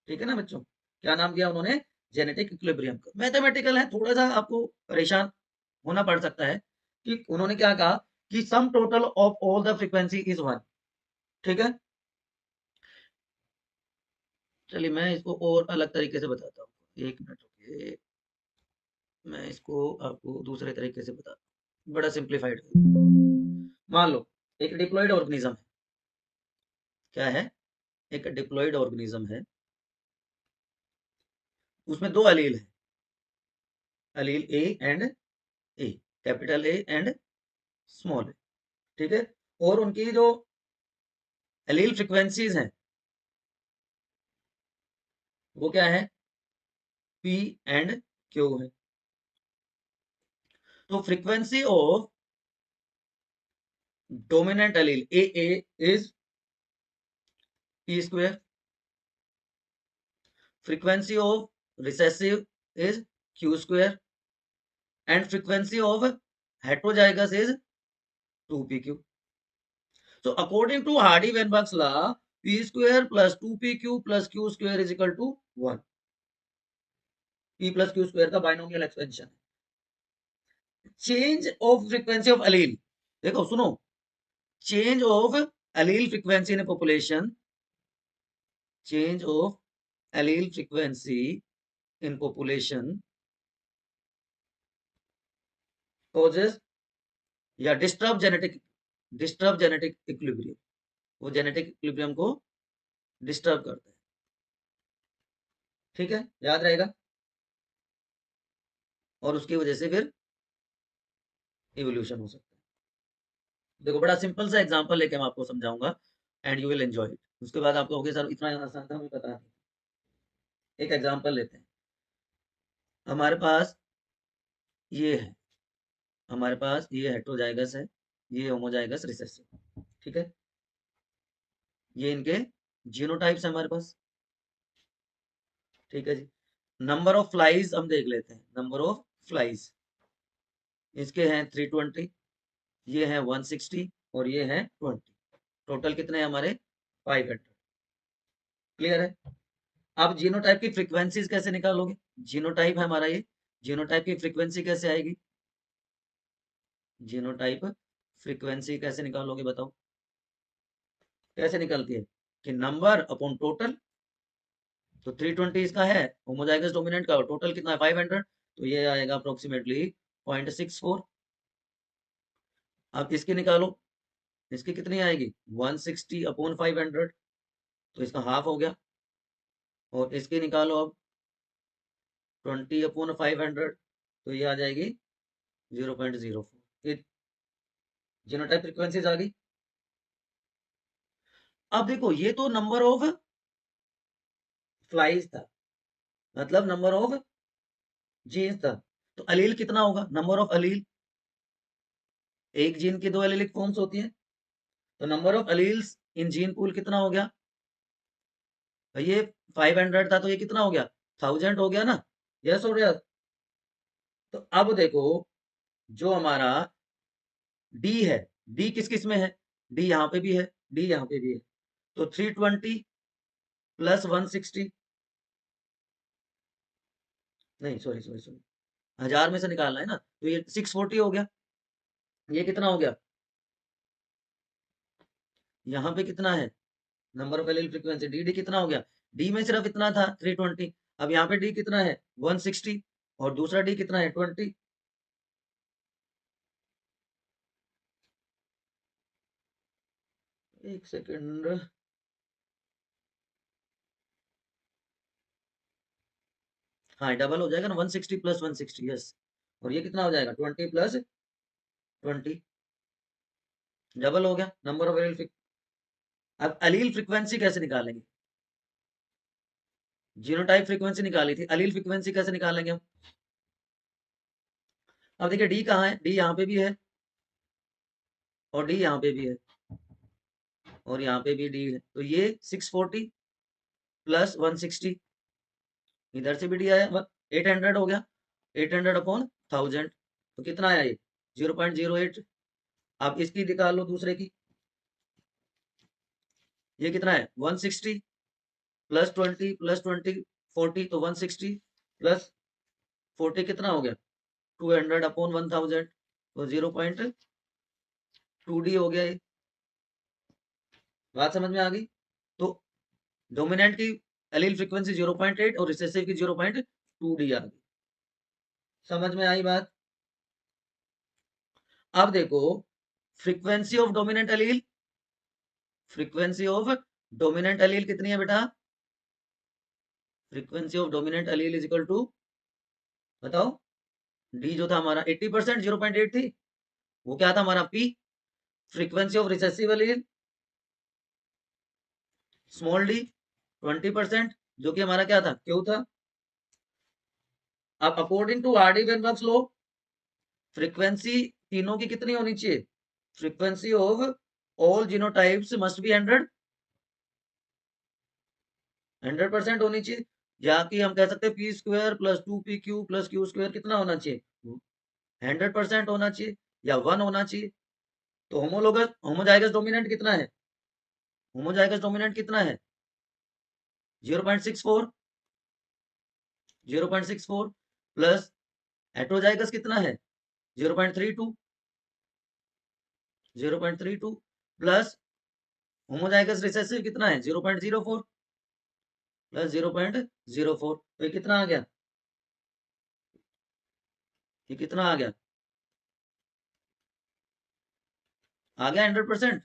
ठीक है ना बच्चों, क्या नाम दिया उन्होंने, जेनेटिक इक्विलिब्रियम का। मैथमेटिकल है, थोड़ा सा आपको परेशान होना पड़ सकता है, कि उन्होंने क्या कहा कि sum total of all the frequency is one, ठीक है। चलिए मैं इसको और अलग तरीके से बताता हूँ, एक मिनट रुकिए, मैं इसको आपको दूसरे तरीके से बताता हूँ, बड़ा सिंप्लीफाइड। मान लो एक डिप्लॉइड ऑर्गेनिज्म है, क्या है, एक डिप्लॉइड ऑर्गेनिज्म है, उसमें दो अलील है, allele A and A, capital A and small A, ठीक है, और उनकी जो एलील फ्रीक्वेंसीज हैं वो क्या है, पी एंड क्यू है। तो frequency of dominant Aleel A is P square, frequency of recessive is q square, and frequency of heterozygous is 2pq. So according to Hardy-Weinberg's law, p square plus 2pq plus q square is equal to 1. p plus q square का binomial expansion. Change of frequency of allele, देखो सुनो, change of allele frequency in a population, change of allele frequency in population causes या disturb genetic equilibrium, वो genetic equilibrium को disturb करता है। ठीक है, याद रहेगा। और उसकी वजह से फिर इवोल्यूशन हो सकता है। देखो बड़ा सिंपल सा एग्जांपल लेके मैं आपको समझाऊंगा and you will enjoy it. उसके बाद आप कहोगे सर इतना आसान था, हमें पता नहीं। एक एग्जांपल लेते हैं। हमारे पास ये है, हमारे पास ये हेटेरोजाइगस है, ये होमोजाइगस रिसेसिव। ठीक है, ये इनके जीनोटाइप्स है हमारे पास। ठीक है जी। नंबर ऑफ फ्लाइज हम देख लेते हैं। नंबर ऑफ फ्लाइज इसके हैं 320, ये है 160 और ये है 20। टोटल कितने हैं हमारे 500। क्लियर है। आप जीनोटाइप की फ्रीक्वेंसीज कैसे निकालोगे? जीनोटाइप है हमारा ये, जीनोटाइप की फ्रीक्वेंसी कैसे आएगी? जीनोटाइप फ्रीक्वेंसी कैसे निकालोगे बताओ? कैसे निकलती है कि नंबर अपॉन टोटल। तो 320 इसका है होमोजाइगस डोमिनेंट का, टोटल कितना है 500, तो ये आएगा अप्रोक्सीमेटली 0.64। अब इसकी निकालो, इसकी कितनी आएगी 160 अपॉन 500, तो इसका हाफ हो गया। और इसकी निकालो अब 20 अपॉन 500, तो ये आ जाएगी 0.04। ये जीनोटाइप फ्रीक्वेंसीज आ गई। अब देखो ये तो नंबर ऑफ फ्लाइज था, मतलब नंबर ऑफ जीन्स था। तो अलील कितना होगा? नंबर ऑफ अलील, एक जीन की दो एलिलिक फॉर्म्स होती हैं, तो number of alleles in gene pool कितना हो गया? ये 500 था तो ये कितना हो गया 1000 हो गया ना। यस और यस। तो अब देखो जो हमारा डी है, डी किस किस में है? डी यहाँ पे भी है, डी यहाँ पे भी है। तो 320 प्लस 160, नहीं सॉरी सॉरी सॉरी, 1000 में से निकालना है ना, तो ये 640 हो गया। ये कितना हो गया? यहाँ पे कितना है number of allele frequency? D कितना हो गया? डी में सिर्फ इतना था 320, अब यहाँ पे डी कितना है 160 और दूसरा डी कितना है 20। एक सेकंड, हाँ डबल हो जाएगा ना, 160 प्लस 160, यस। और ये कितना हो जाएगा 20 प्लस 20, डबल हो गया नंबर ऑफ एलील। अब अलील फ्रीक्वेंसी कैसे निकालेंगे? जीनोटाइप फ्रीक्वेंसी निकाली थी, अलील फ्रीक्वेंसी कैसे निकालेंगे हम? अब देखिए डी कहाँ है, डी यहाँ पे भी है और डी यहाँ पे भी है और यहाँ पे भी डी है, तो ये 640 प्लस 160, इधर से भी डी आया 800 हो गया, 800 अपॉन 1000, तो कितना आया ये 0.08। आप इसकी निकाल लो दूसरे की, ये कितना है 160 प्लस 20 प्लस 20 40, तो 160 प्लस 40 कितना हो गया 200 अपॉन 1000, तो 0.2D हो गया ये। बात समझ में आ गई। तो डोमिनेंट की एलील फ्रीक्वेंसी 0.8 और रिसेसिव की 0.2D आ गई। समझ में आई बात? अब देखो frequency of dominant allele, frequency of dominant allele कितनी है बेटा? Frequency of dominant allele is equal to, बताओ, डी जो था हमारा 80%, 0.8 थी, वो क्या था हमारा P. Frequency of recessive allele small D 20%, जो कि हमारा क्या था क्यू था। अब according to Hardy Weinberg's law frequency तीनों की कितनी होनी चाहिए? Frequency of all genotypes must be 100% होनी चाहिए। या कि हम कह सकते हैं P square plus 2PQ plus Q square कितना होना चाहिए 100% होना चाहिए या 1 होना चाहिए। तो होमोलोगस होमोजाइगस डोमिनेंट कितना है? होमोजाइगस डोमिनेंट कितना है 0.64, 0.64 प्लस हेटेरोजाइगस कितना है 0.32, 0.32 प्लस होमोजाइगस रिसेसिव कितना है 0.04 प्लस 0.04, तो ये कितना आ गया? ये कितना आ गया आ गया 100%?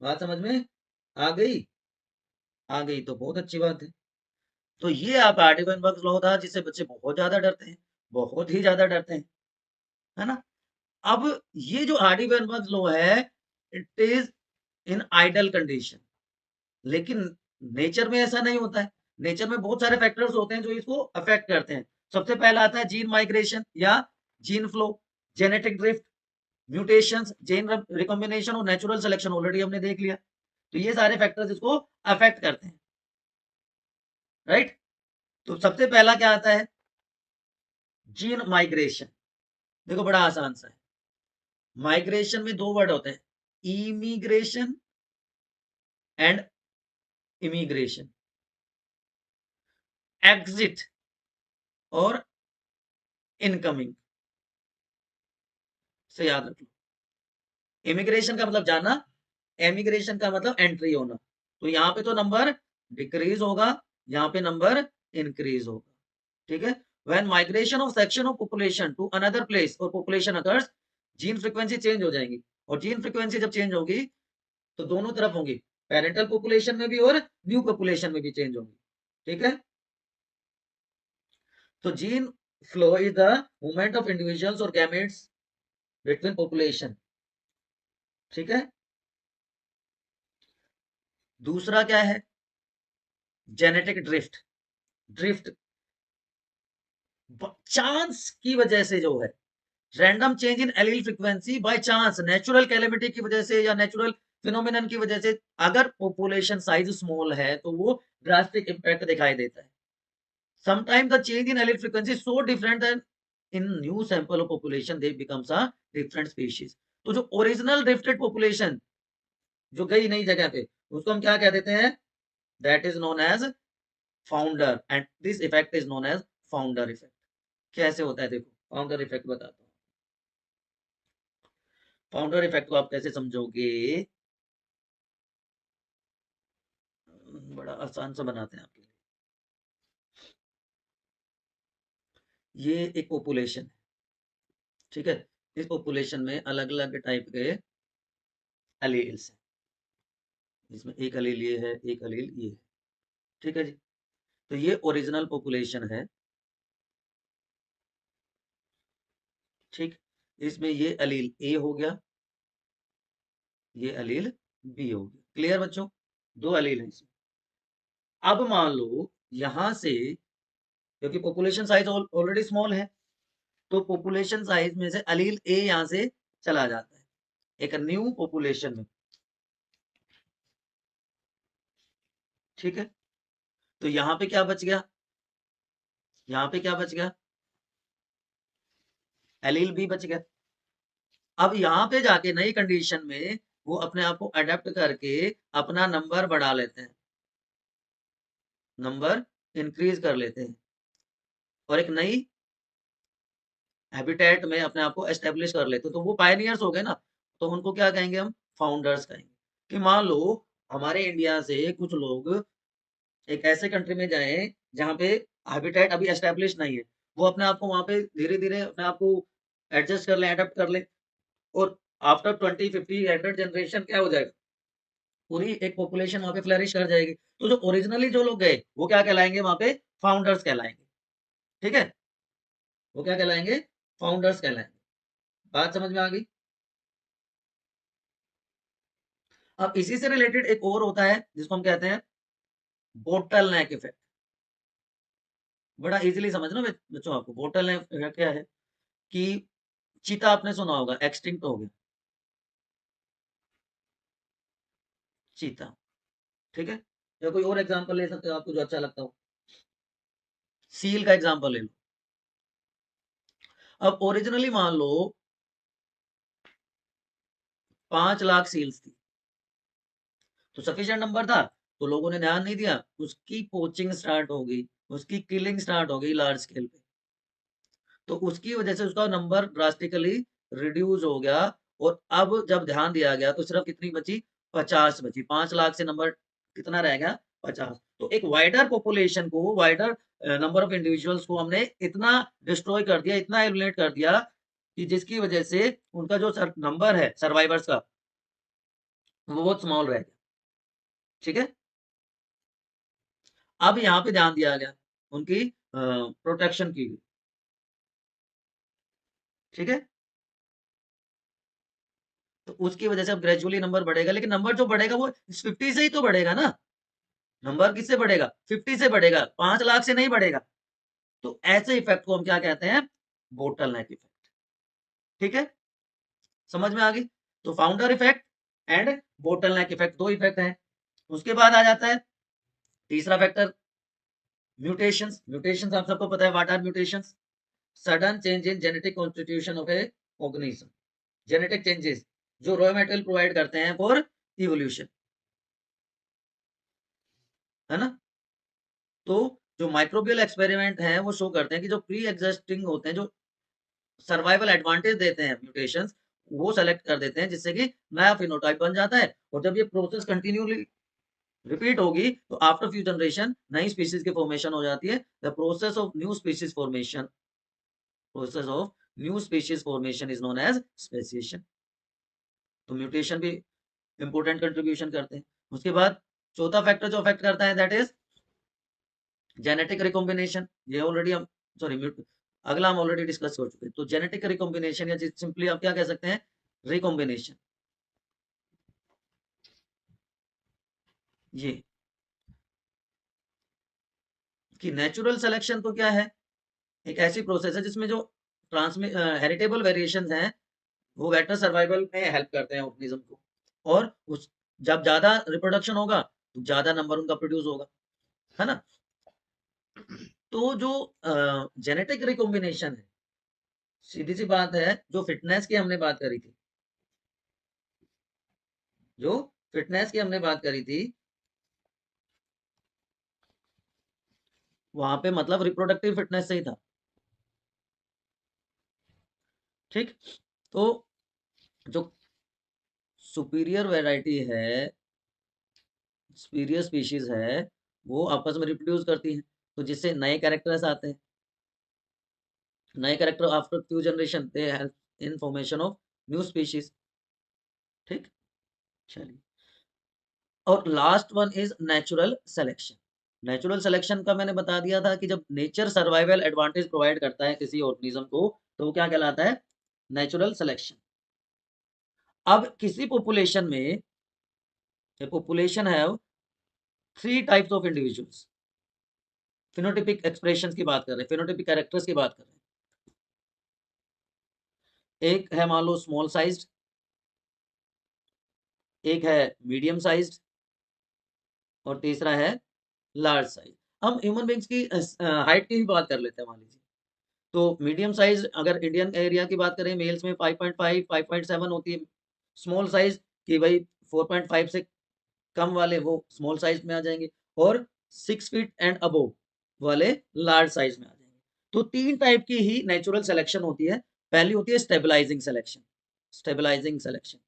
बात समझ में आ गई? आ गई तो बहुत अच्छी बात है। तो ये आप हार्डी-वेनबर्ग लॉ था जिससे बच्चे बहुत ज्यादा डरते हैं, बहुत ही ज्यादा डरते हैं, है ना? अब ये जो हार्डी-वेनबर्ग लॉ है, it is in ideal condition, लेकिन नेचर में ऐसा नहीं होता है। नेचर में बहुत सारे फैक्टर्स होते हैं जो इसको अफेक्ट करते हैं। सबसे पहला आता है जीन माइग्रेशन या gene flow, genetic drift, mutations, gene recombination और नेचुरल सिलेक्शन ऑलरेडी हमने देख लिया। तो ये सारे फैक्टर्स इसको अफेक्ट करते हैं, राइट? तो सबसे पहला क्या आता है? Gene migration. देखो बड़ा आसान सा है। माइग्रेशन में दो वर्ड होते हैं, इमिग्रेशन एंड इमिग्रेशन, एग्जिट और इनकमिंग, से याद रख लो। इमिग्रेशन का मतलब जाना, एमिग्रेशन का मतलब एंट्री होना। तो यहाँ पे तो नंबर डिक्रीज होगा, यहाँ पे नंबर इंक्रीज होगा, ठीक है? When migration of section of population to another place और population occurs, gene frequency change हो जाएंगी, और जीन फ्रीक्वेंसी जब चेंज होगी तो दोनों तरफ होंगी, पेरेंटल पॉपुलेशन में भी और न्यू पॉपुलेशन में भी चेंज होंगी, ठीक है? तो gene flow is the movement of individuals और गैमेट्स बिटवीन पॉपुलेशन, ठीक है? दूसरा क्या है? Genetic drift. ड्रिफ्ट चांस की वजह से जो है, random change in allele frequency by chance, natural calamity की वजह से या नेचुरल फिनोमिनन की वजह से, अगर पॉपुलेशन साइज स्मॉल है तो वो ड्रास्टिक इंपैक्ट दिखाई देता है। Sometime the change in allele frequency so different than in new sample of population they becomes a different species. तो जो ओरिजिनल ड्रिफ्टेड पॉपुलेशन जो गई नई जगह पे, उसको हम क्या कह देते हैं? That is known as founder, and this effect is known as founder effect. कैसे होता है देखो, फाउंडर इफेक्ट बताता हूँ। फाउंडर इफेक्ट को आप कैसे समझोगे? बड़ा आसान सा बनाते हैं आपके लिए। ये एक पॉपुलेशन है, ठीक है? इस पॉपुलेशन में अलग अलग टाइप के एलील्स हैं, इसमें एक एलील ये है, एक एलील ये है, ठीक है जी? तो ये ओरिजिनल पॉपुलेशन है, ठीक? इसमें ये एलील ए हो गया, ये एलील बी हो गया। क्लियर बच्चों? दो एलील हैं इसमें। अब मान लो यहां से, क्योंकि पॉपुलेशन साइज ऑलरेडी स्मॉल है, तो पॉपुलेशन साइज में से एलील ए यहां से चला जाता है एक न्यू पॉपुलेशन में, ठीक है? तो यहाँ पे क्या बच गया? यहाँ पे क्या बच गया? एलील बी बच गया। अब यहाँ पे जाके नई कंडीशन में वो अपने आप को अडेप्ट करके अपना नंबर बढ़ा लेते हैं, नंबर इंक्रीज कर लेते हैं, और एक नई हैबिटेट में अपने आप को एस्टेब्लिश कर लेते हैं। तो वो पायनियर्स हो गए ना, तो उनको क्या कहेंगे हम? फाउंडर्स कहेंगे। कि मान लो हमारे इंडिया से कुछ लोग एक ऐसे कंट्री में जाएं जहाँ पे हैबिटेट अभी एस्टेब्लिश नहीं है, वो अपने आप को वहां पे धीरे धीरे अपने आप को एडजस्ट कर ले, अडेप्ट कर ले, और आफ्टर 20, 50, 100 जनरेशन क्या हो जाएगा? पूरी एक पॉपुलेशन वहां पे फ्लरिश कर जाएगी। तो जो ओरिजिनली जो लोग गए वो क्या कहलाएंगे? वहां पे फाउंडर्स कहलाएंगे, ठीक है? वो क्या कहलाएंगे? फाउंडर्स कहलाएंगे। बात समझ में आ गई? अब इसी से रिलेटेड एक और होता है जिसको हम कहते हैं बोटल नेक इफेक्ट। बड़ा इजीली समझना बच्चों, आपको बोटल नेक इफेक्ट क्या है? कि चीता आपने सुना होगा, एक्सटिंक्ट हो गया चीता, ठीक है? या कोई और एग्जांपल ले सकते हो आपको जो अच्छा लगता हो। सील का एग्जांपल ले लो। अब ओरिजिनली मान लो 5 लाख सील्स थी, तो सफिशिएंट नंबर था, तो लोगों ने ध्यान नहीं दिया, उसकी पोचिंग स्टार्ट हो गई, उसकी किलिंग स्टार्ट हो गई लार्ज स्केल पे, तो उसकी वजह से उसका नंबर ड्रास्टिकली रिड्यूस हो गया। और अब जब ध्यान दिया गया तो सिर्फ कितनी बची? 50 बची। 5 लाख से नंबर कितना रह गया? 50। तो एक वाइडर पॉपुलेशन को, वाइडर नंबर ऑफ इंडिविजुअल्स को हमने इतना डिस्ट्रॉय कर दिया, इतना एलिमिनेट कर दिया कि जिसकी वजह से उनका जो नंबर है सर्वाइवर्स का, वो बहुत स्मॉल रह गया। ठीक है, अब यहाँ पे ध्यान दिया गया, उनकी प्रोटेक्शन की गई। ठीक है, तो उसकी वजह से अब ग्रेजुअली नंबर बढ़ेगा, लेकिन नंबर जो बढ़ेगा वो इस 50 से ही तो बढ़ेगा ना। नंबर किससे बढ़ेगा? 50 से बढ़ेगा, 5 लाख से नहीं बढ़ेगा। तो ऐसे इफेक्ट को हम क्या कहते हैं? Bottleneck effect. ठीक है, समझ में आ गई? तो founder effect and bottleneck effect, दो इफेक्ट हैं। उसके बाद आ जाता है तीसरा फैक्टर, म्यूटेशंस। म्यूटेशंस आप सबको पता है, what are mutations? Sudden change in genetic constitution of a organism. Genetic changes जो रॉ मटेरियल प्रोवाइड करते हैं फॉर इवोल्यूशन, है ना। तो जो माइक्रोबियल एक्सपेरिमेंट हैं वो शो करते हैं कि जो प्री एग्जिस्टिंग होते हैं, जो सर्वाइवल एडवांटेज देते हैं म्यूटेशंस, वो सेलेक्ट कर देते हैं, जिससे कि नया फिनोटाइप बन जाता है। और जब ये प्रोसेस कंटिन्यूली रिपीट होगी तो आफ्टर फ्यू जनरेशन नई स्पीशीज की फॉर्मेशन हो जाती है। The process of new species formation, process of new species formation is known as speciation. तो म्यूटेशन भी इंपॉर्टेंट कंट्रीब्यूशन करते हैं। उसके बाद चौथा फैक्टर जो अफेक्ट करता है, दैट इज जेनेटिक रिकॉम्बिनेशन। ये ऑलरेडी हम, सॉरी, अगला हम ऑलरेडी डिस्कस कर चुके हैं। तो जेनेटिक रिकॉम्बिनेशन या सिंपली आप क्या कह सकते हैं? रिकॉम्बिनेशन। ये कि नेचुरल सिलेक्शन तो क्या है? एक ऐसी प्रोसेस है जिसमें जो ट्रांसमिट हेरिटेबल वेरिएशंस हैं वो बेटर सर्वाइवल में हेल्प करते हैं ऑर्गेनिज्म को। और उस जब ज्यादा रिप्रोडक्शन होगा तो ज्यादा नंबर उनका प्रोड्यूस होगा, है ना। तो जो जेनेटिक रिकॉम्बिनेशन है, सीधी सी बात है, जो फिटनेस की हमने बात करी थी, जो फिटनेस की हमने बात करी थी, वहां पे मतलब रिप्रोडक्टिव फिटनेस से ही था। ठीक, तो जो सुपीरियर वैरायटी है, सुपीरियर स्पीशीज है, वो आपस में रिप्रोड्यूस करती हैं, तो जिससे नए कैरेक्टर्स आते हैं। नए character after few generation they help in formation of new species. ठीक, चलिए। और last one is natural selection. Natural selection का मैंने बता दिया था कि जब नेचर सर्वाइवल एडवांटेज प्रोवाइड करता है किसी ऑर्गेनिज्म को, तो वो क्या कहलाता है? Natural selection. अब किसी पॉपुलेशन में, पॉपुलेशन है 3 types of individuals, phenotypic expressions की बात कर रहे हैं, फिनोटिपिक कैरेक्टर्स की बात कर रहे हैं। एक है मान लो स्मॉल साइज्ड, एक है मीडियम साइज्ड, और तीसरा है लार्ज साइज। हम ह्यूमन बींग्स की हाइट की भी बात कर लेते हैं, मान लीजिए। तो मीडियम साइज अगर इंडियन एरिया की बात करें, मेल्स में 5.5 5.7 होती है। स्मॉल साइज की भाई 4.5 से कम वाले वो स्मॉल साइज में आ जाएंगे, और 6 फीट एंड अबोव वाले लार्ज साइज में आ जाएंगे। तो 3 टाइप की ही नेचुरल सिलेक्शन होती है। पहली होती है स्टेबलाइजिंग सिलेक्शन। स्टेबलाइजिंग सिलेक्शन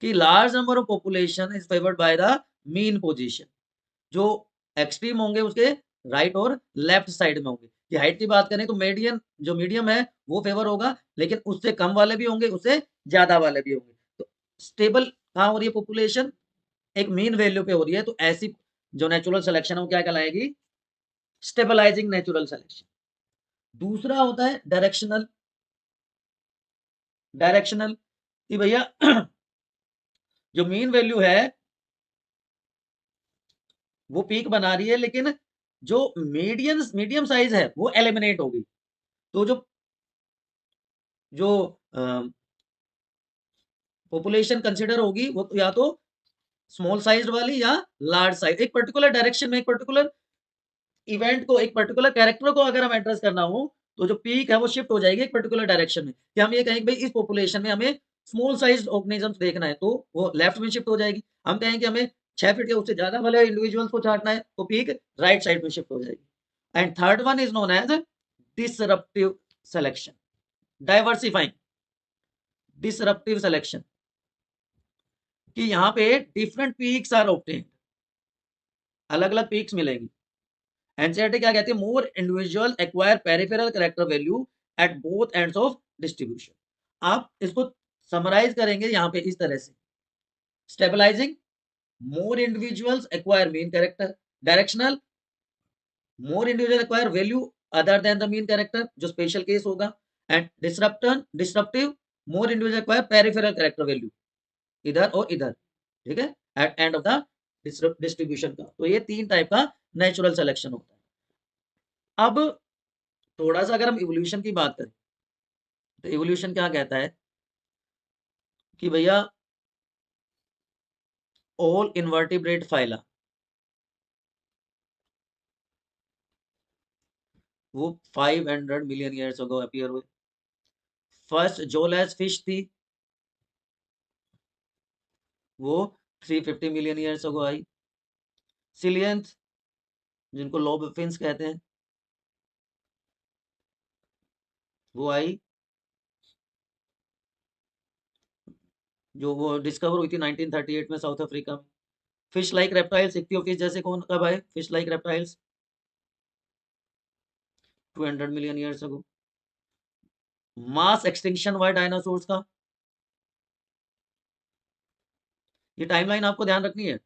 कि large number of population is favoured by the mean position. जो एक्सट्रीम होंगे उसके राइट और लेफ्ट साइड में होंगे। कि हाइट की बात करें तो मीडियम, जो मीडियम है वो फेवर होगा, लेकिन उससे कम वाले भी होंगे, उससे ज्यादा वाले भी होंगे। तो स्टेबल कहाँ हो रही है पॉपुलेशन? एक मीन वैल्यू पे हो रही है। तो ऐसी जो नेचुरल सिलेक्शन है वो क्या कहलाएगी? Stabilising natural selection. दूसरा होता है डायरेक्शनल। डायरेक्शनल कि भैया जो मीन वैल्यू है वो पीक बना रही है, लेकिन जो मीडियम साइज है वो एलिमिनेट होगी। तो जो जो पॉपुलेशन कंसिडर होगी वो या तो स्मॉल साइज वाली या लार्ज साइज। एक पर्टिकुलर डायरेक्शन में, एक पर्टिकुलर इवेंट को, एक पर्टिकुलर कैरेक्टर को अगर हम एड्रेस करना हो, तो जो पीक है वो शिफ्ट हो जाएगी एक पर्टिकुलर डायरेक्शन में। कि हम ये कहेंगे भाई इस पॉपुलेशन में हमें स्मॉल साइज ऑर्गेनिजम्स देखना है, तो वो लेफ्ट में शिफ्ट हो जाएगी। हम कहेंगे हमें 6 फीट या उससे ज्यादा वाले इंडिविजुअल्स को छांटना है, तो पीक राइट साइड में शिफ्ट हो जाएगी। And third one is known as disruptive selection, diversifying disruptive selection, कि यहाँ पे डिफरेंट पीक्स आर ऑब्टेन्ड, अलग अलग पीक्स मिलेंगी। एनसीईआरटी क्या कहती है? More individual acquire peripheral character value at both ends of distribution. आप इसको समराइज करेंगे यहाँ पे इस तरह से stabilising, more individuals acquire mean character, directional, more individual acquire value other than the mean character, जो स्पेशल केस होगा, and disruptive, more individual acquire peripheral character value, इधर और इधर, ठीक है, at end of the distribution का। तो ये 3 टाइप का नेचुरल सिलेक्शन होता है। अब थोड़ा सा अगर हम इवोल्यूशन की बात करें, तो इवोल्यूशन क्या कहता है कि भैया ऑल इनवर्टिब्रेट फाइला, वो 500 मिलियन ईयर्स अगो अपीयर हुए। फर्स्ट जोलेस फिश थी, वो 350 मिलियन ईयर्स अगो आई। सिलियंथ, जिनको लोब फिन्स कहते हैं, वो आई, जो वो डिस्कवर हुई थी 1938 में साउथ अफ्रीका में। फिश लाइक रेप्टाइल्स, इक्तियोफिश जैसे कौन कब आए fish like reptiles? 200 million years अगो। मास एक्सटिंक्शन हुआ डायनासोर्स का, ये टाइमलाइन आपको ध्यान रखनी है।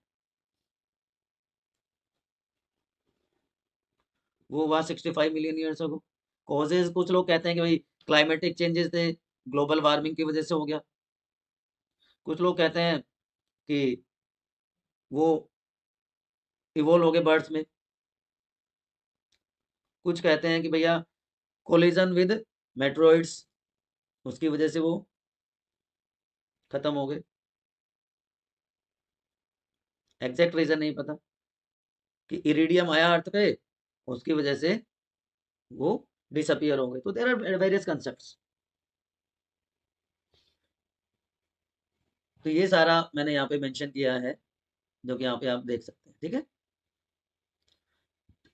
वो हुआ 65 मिलियन ईयर्स अगो। कॉजेज, कुछ लोग कहते हैं कि भाई क्लाइमेटिक चेंजेस थे, ग्लोबल वार्मिंग की वजह से हो गया। कुछ लोग कहते हैं कि वो इवोल्व हो गए बर्ड्स में। कुछ कहते हैं कि भैया कोलिजन विद मेट्रोइड्स, उसकी वजह से वो खत्म हो गए। एग्जैक्ट रीजन नहीं पता, कि इरिडियम आया अर्थ पे, उसकी वजह से वो डिसअपियर हो गए। तो देयर आर वेरियस कंसेप्ट्स। तो ये सारा मैंने यहाँ पे मेंशन किया है, जो कि यहाँ पे आप देख सकते हैं, ठीक है।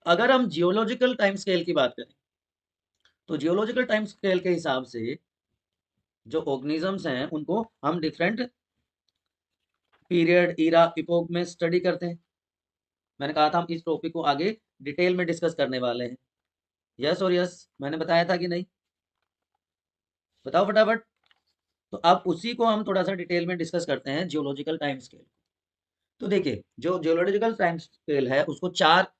अगर हम जियोलॉजिकल टाइम स्केल की बात करें, तो जियोलॉजिकल टाइम स्केल के हिसाब से जो ऑर्गेनिजम्स हैं उनको हम डिफरेंट पीरियड, ईरा, इपोक में स्टडी करते हैं। मैंने कहा था हम इस टॉपिक को आगे डिटेल में डिस्कस करने वाले हैं। यस और यस, मैंने बताया था कि नहीं? बताओ फटाफट। तो अब उसी को हम थोड़ा सा डिटेल में डिस्कस करते हैं, जियोलॉजिकल टाइम स्केल। तो देखिए, जो जियोलॉजिकल टाइम स्केल है उसको 4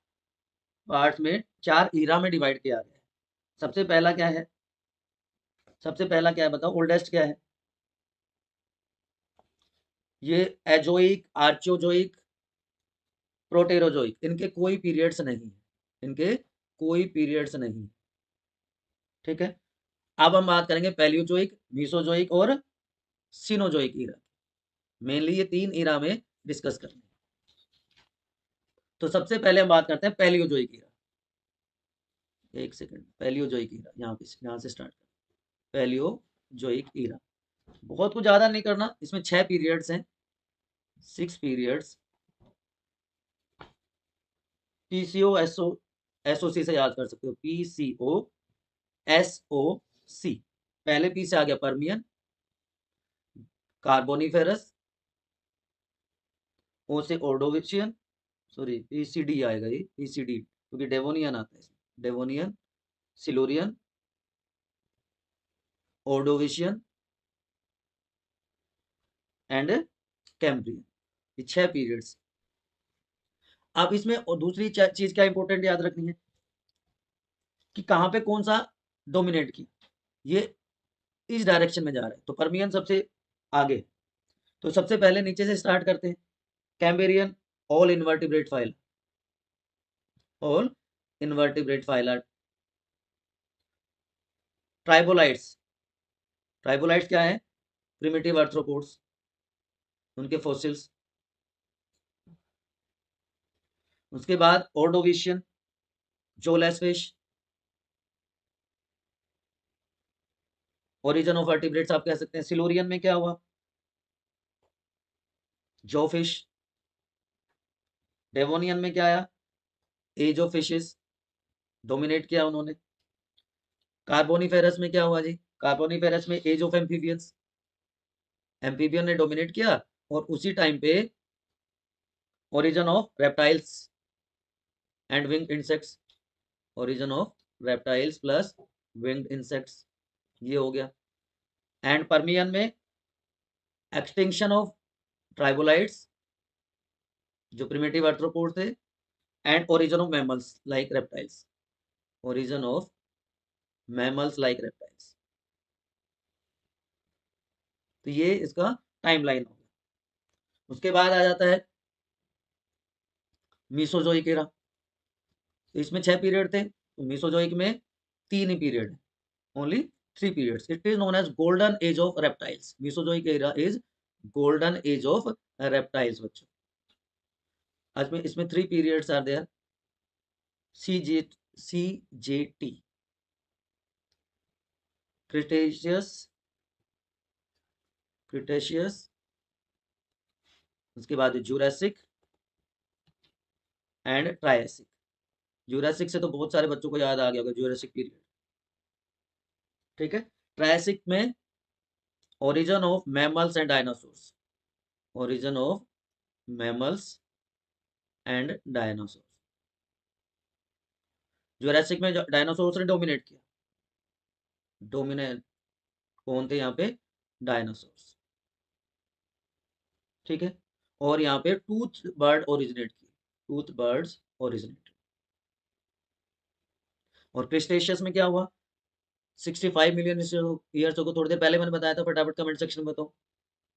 पार्ट्स में, 4 ईरा में डिवाइड किया गया है। सबसे पहला क्या है? सबसे पहला क्या है बताओ? ओल्डेस्ट क्या है? ये एजोइक, आर्चियोजोइक, प्रोटेरोजोइक, इनके कोई पीरियड्स नहीं है, इनके कोई पीरियड्स नहीं, ठीक है। अब हम बात करेंगे पैलियोजोइक, मीसोजोइक और सीनोजोइक ईरा। मेनली ये 3 ईरा में डिस्कस करने। तो सबसे पहले हम बात करते हैं पैलियोजोइक ईरा। एक सेकंड, पैलियोजोइक ईरा, यहाँ से स्टार्ट कर। पैलियोजोइक ईरा, बहुत कुछ ज्यादा नहीं करना, इसमें 6 पीरियड्स हैं, 6 पीरियड्स। पीसीओ एसओ, एसओसी से याद कर सकते हो, पीसीओ एसओसी। पहले पी से आ गया परमियन, कार्बोनिफेरस, ओ से ऑर्डोविशियन, सॉरी पीसीडी आएगा ये, पीसीडी क्योंकि डेवोनियन आता है इसमें, Devonian, Silurian, Ordovician and Cambrian. ये 6 पीरियड्स। अब इसमें और दूसरी चीज क्या इंपॉर्टेंट याद रखनी है, कि कहाँ पे कौन सा डोमिनेट किया, ये इस डायरेक्शन में जा रहा है, तो परमियन सबसे आगे। तो सबसे पहले नीचे से स्टार्ट करते हैं। Cambrian, all invertebrate phyla, all invertebrate phyla. Trilobites, trilobites क्या है? प्रिमिटिव आर्थ्रोपोड्स, उनके फॉसिल्स। उसके बाद Ordovician, jawless fish, origin of vertebrates आप कह सकते हैं। सिलोरियन में क्या हुआ? जो फिश। डेवोनियन में क्या आया? एज ऑफ फिशेस, डोमिनेट किया उन्होंने। कार्बोनिफेरस में क्या हुआ जी? कार्बोनिफेरस में एज ऑफ एम्फीबियंस, एम्फीबियन ने डोमिनेट किया। और उसी टाइम पे origin of reptiles and winged insects, origin of reptiles plus winged insects, ये हो गया। एंड परमियन में एक्सटिंक्शन ऑफ ट्राइबोलाइट्स जो प्रिमिटिव आर्थ्रोपोड थे, and origin of mammals like reptiles, origin of mammals like reptiles. तो ये इसका टाइमलाइन होगा। उसके बाद आ जाता है मीसोजोइक एरा। तो इसमें 6 पीरियड थे, तो मीसोजोइक में 3 ही पीरियड है, only 3 periods. It is known as golden age of reptiles. Mesozoic era is golden age of reptiles बच्चों। आज में इसमें 3 periods are there. CJT Cretaceous, उसके बाद जुरासिक एंड ट्रायसिक। जुरासिक से तो बहुत सारे बच्चों को याद आ गया होगा, जुरासिक पीरियड, ठीक है। ट्रायसिक में origin of mammals and dinosaurs, origin of mammals and dinosaurs. Jurassic में डायनासोर्स ने डोमिनेट किया, डोमिनेट कौन थे यहाँ पे, डायनासोर्स, ठीक है। और यहाँ पे टूथ बर्ड ओरिजिनेट किए, टूथ बर्ड्स ओरिजिनेट। और क्रिस्टेशियस में क्या हुआ, 65 मिलियन ईयर्स को, थोड़ी देर पहले मैंने बताया था, फटाफट कमेंट सेक्शन में बताओ।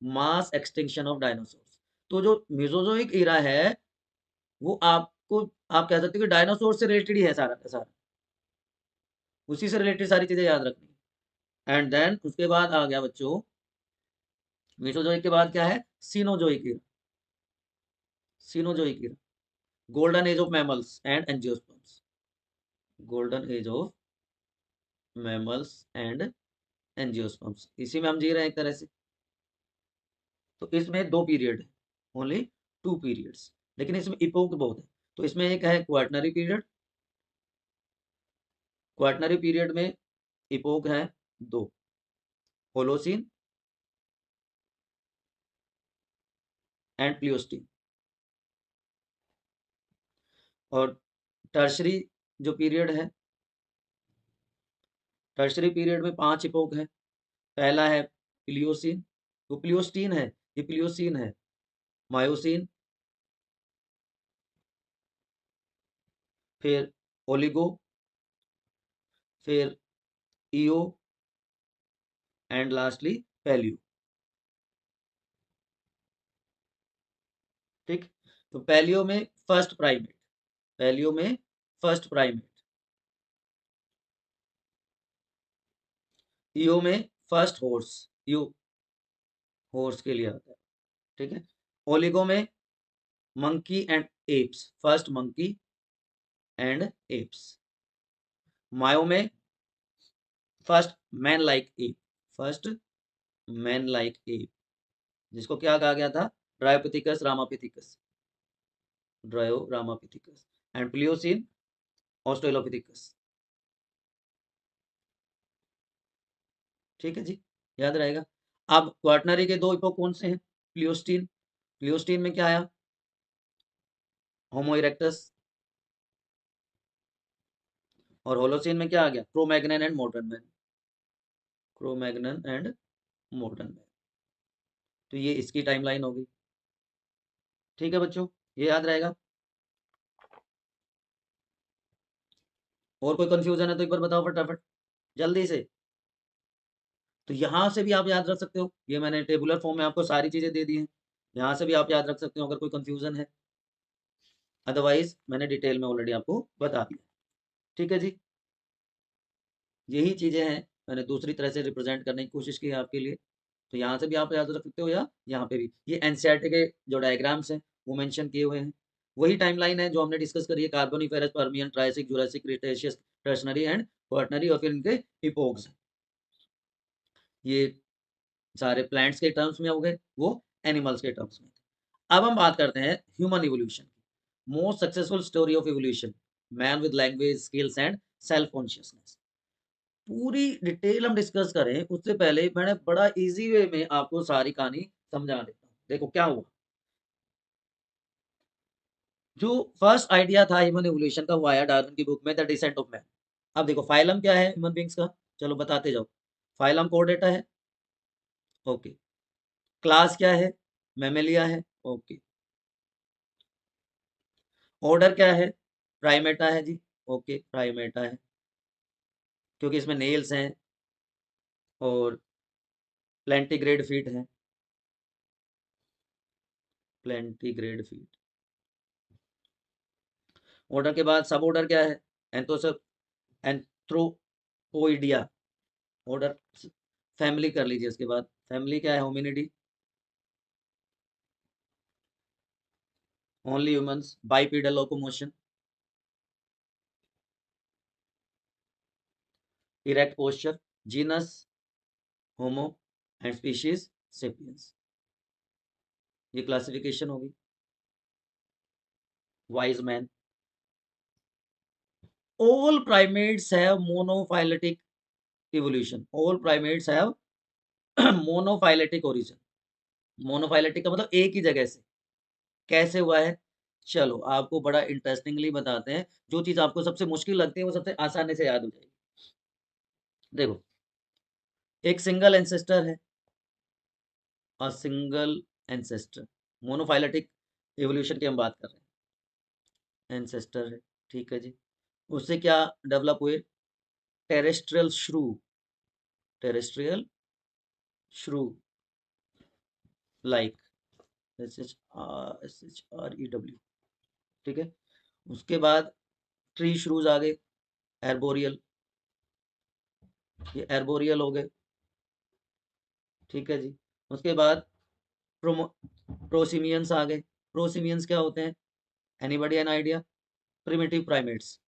Mass extinction of dinosaurs. तो जो मेसोजोइक ईरा है वो आपको, आप कह सकते हो कि डायनासोर से रिलेटेड ही है सारा का सारा, उसी से रिलेटेड सारी चीजें याद रखनी। एंड देन उसके बाद आ गया बच्चों, मेसोजोइक के बाद क्या है, Cenozoic era. Cenozoic era, golden age of mammals and angiosperms, golden age of mammals and angiosperms, इसी में हम जी रहे हैं एक तरह से। तो इसमें 2 पीरियड है, ओनली 2 पीरियड्स, लेकिन इसमें इपोक बहुत है। तो इसमें एक है क्वार्टनरी पीरियड, क्वार्टनरी पीरियड में इपोक है 2, होलोसीन एंड प्लियोस्टीन। और टर्शरी जो पीरियड है, टर्शरी पीरियड में 5 इपोक है। पहला है प्लियोसीन, वो प्लियोस्टीन है, ये प्लियोसीन है, मायोसीन, फिर ओलिगो, फिर ईओ एंड लास्टली पैलियो, ठीक। तो पैलियो में फर्स्ट प्राइमेट, पैलियो में फर्स्ट प्राइमेट, ईओ में फर्स्ट हॉर्स, ईओ हॉर्स के लिए आता है, ठीक है। ओलिगो में monkey and apes, first monkey and apes. Mio में first man like ape, first man like ape, जिसको क्या कहा गया था, Dryopithecus Ramapithecus, dryo Ramapithecus. And Pliocene Australopithecus, ठीक है जी, याद रहेगा। अब क्वार्टनरी के 2 इपोक कौन से हैं, प्लियोस्टीन, प्लियोस्टीन में क्या आया, होमो इरेक्टस। और होलोसीन में क्या आ गया, Cro-Magnon and modern man, Cro-Magnon and modern man. तो ये इसकी टाइमलाइन होगी, ठीक है बच्चों, ये याद रहेगा। और कोई कंफ्यूजन है तो एक बार बताओ फटाफट जल्दी से। तो यहाँ से भी आप याद रख सकते हो, ये मैंने टेबुलर फॉर्म में आपको सारी चीजें दे दी हैं, यहाँ से भी आप याद रख सकते हो अगर कोई कंफ्यूजन है, अदरवाइज मैंने डिटेल में ऑलरेडी आपको बता दिया, ठीक है जी। यही चीजें हैं, मैंने दूसरी तरह से रिप्रेजेंट करने की कोशिश की है आपके लिए। तो यहाँ से भी आप याद रख सकते हो, या यहाँ पे भी ये एनसीईआरटी के जो डायग्राम्स हैं वो मेंशन किए हुए हैं, वही टाइमलाइन है जो हमने डिस्कस करी है, Carboniferous, Permian, Triassic, Jurassic, Cretaceous, Tertiary and Quaternary, और फिर इनके इपोक्स। ये सारे प्लांट्स के टर्म्स में हो गए, वो एनिमल्स के टर्म्स में। अब हम बात करते हैं ह्यूमन इवोल्यूशन की, most successful story of evolution, man with language, skills and self consciousness. पूरी डिटेल हम डिस्कस करें उससे पहले मैंने बड़ा इजी वे में आपको सारी कहानी समझा देता हूँ। देखो क्या हुआ, जो फर्स्ट आइडिया था ह्यूमन इवोल्यूशन का वो आया डार्विन की बुक में, द डिसेंट ऑफ मैन। अब देखो फाइलम क्या है ह्यूमन बींग्स का, चलो बताते जाओ। फाइलम कोर्डेटा है, ओके। क्लास क्या है, मैमेलिया है, ओके। ऑर्डर क्या है? प्राइमेटा है जी, ओके प्राइमेटा है, क्योंकि इसमें नेल्स हैं और प्लेंटीग्रेड फीट है, प्लेंटीग्रेड फीट। ऑर्डर के बाद सब ऑर्डर क्या है? एंथोसब एंथ्रोपोइडिया, ऑर्डर। फैमिली कर लीजिए इसके बाद, फैमिली क्या है? Hominidae, only humans, bipedal locomotion, erect posture, genus Homo and species sapiens. ये क्लासिफिकेशन होगी। Wise man, all primates have monophyletic evolution, all primates have monophyletic origin। Monophyletic का मतलब एक ही जगह से, कैसे हुआ है? चलो आपको बड़ा इंटरेस्टिंगली बताते हैं, जो चीज आपको सबसे मुश्किल लगती है वो सबसे आसानी से याद हो जाएगी। देखो, एक सिंगल एंसेस्टर है, और सिंगल एंसेस्टर, मोनोफाइलेटिक एवोल्यूशन की हम बात कर रहे हैं, एंसेस्टर है, ठीक है जी। उससे क्या डेवलप हुए? टेरेस्ट्रियल श्रू, टेरेस्ट्रियल श्रू, लाइक SHREW, ठीक है। उसके बाद ट्री श्रूज आ गए, एर्बोरियल, ये एर्बोरियल हो गए, ठीक है जी। उसके बाद प्रोसिमियंस आ गए। प्रोसिमियंस क्या होते हैं? Anybody an idea? Primitive primates,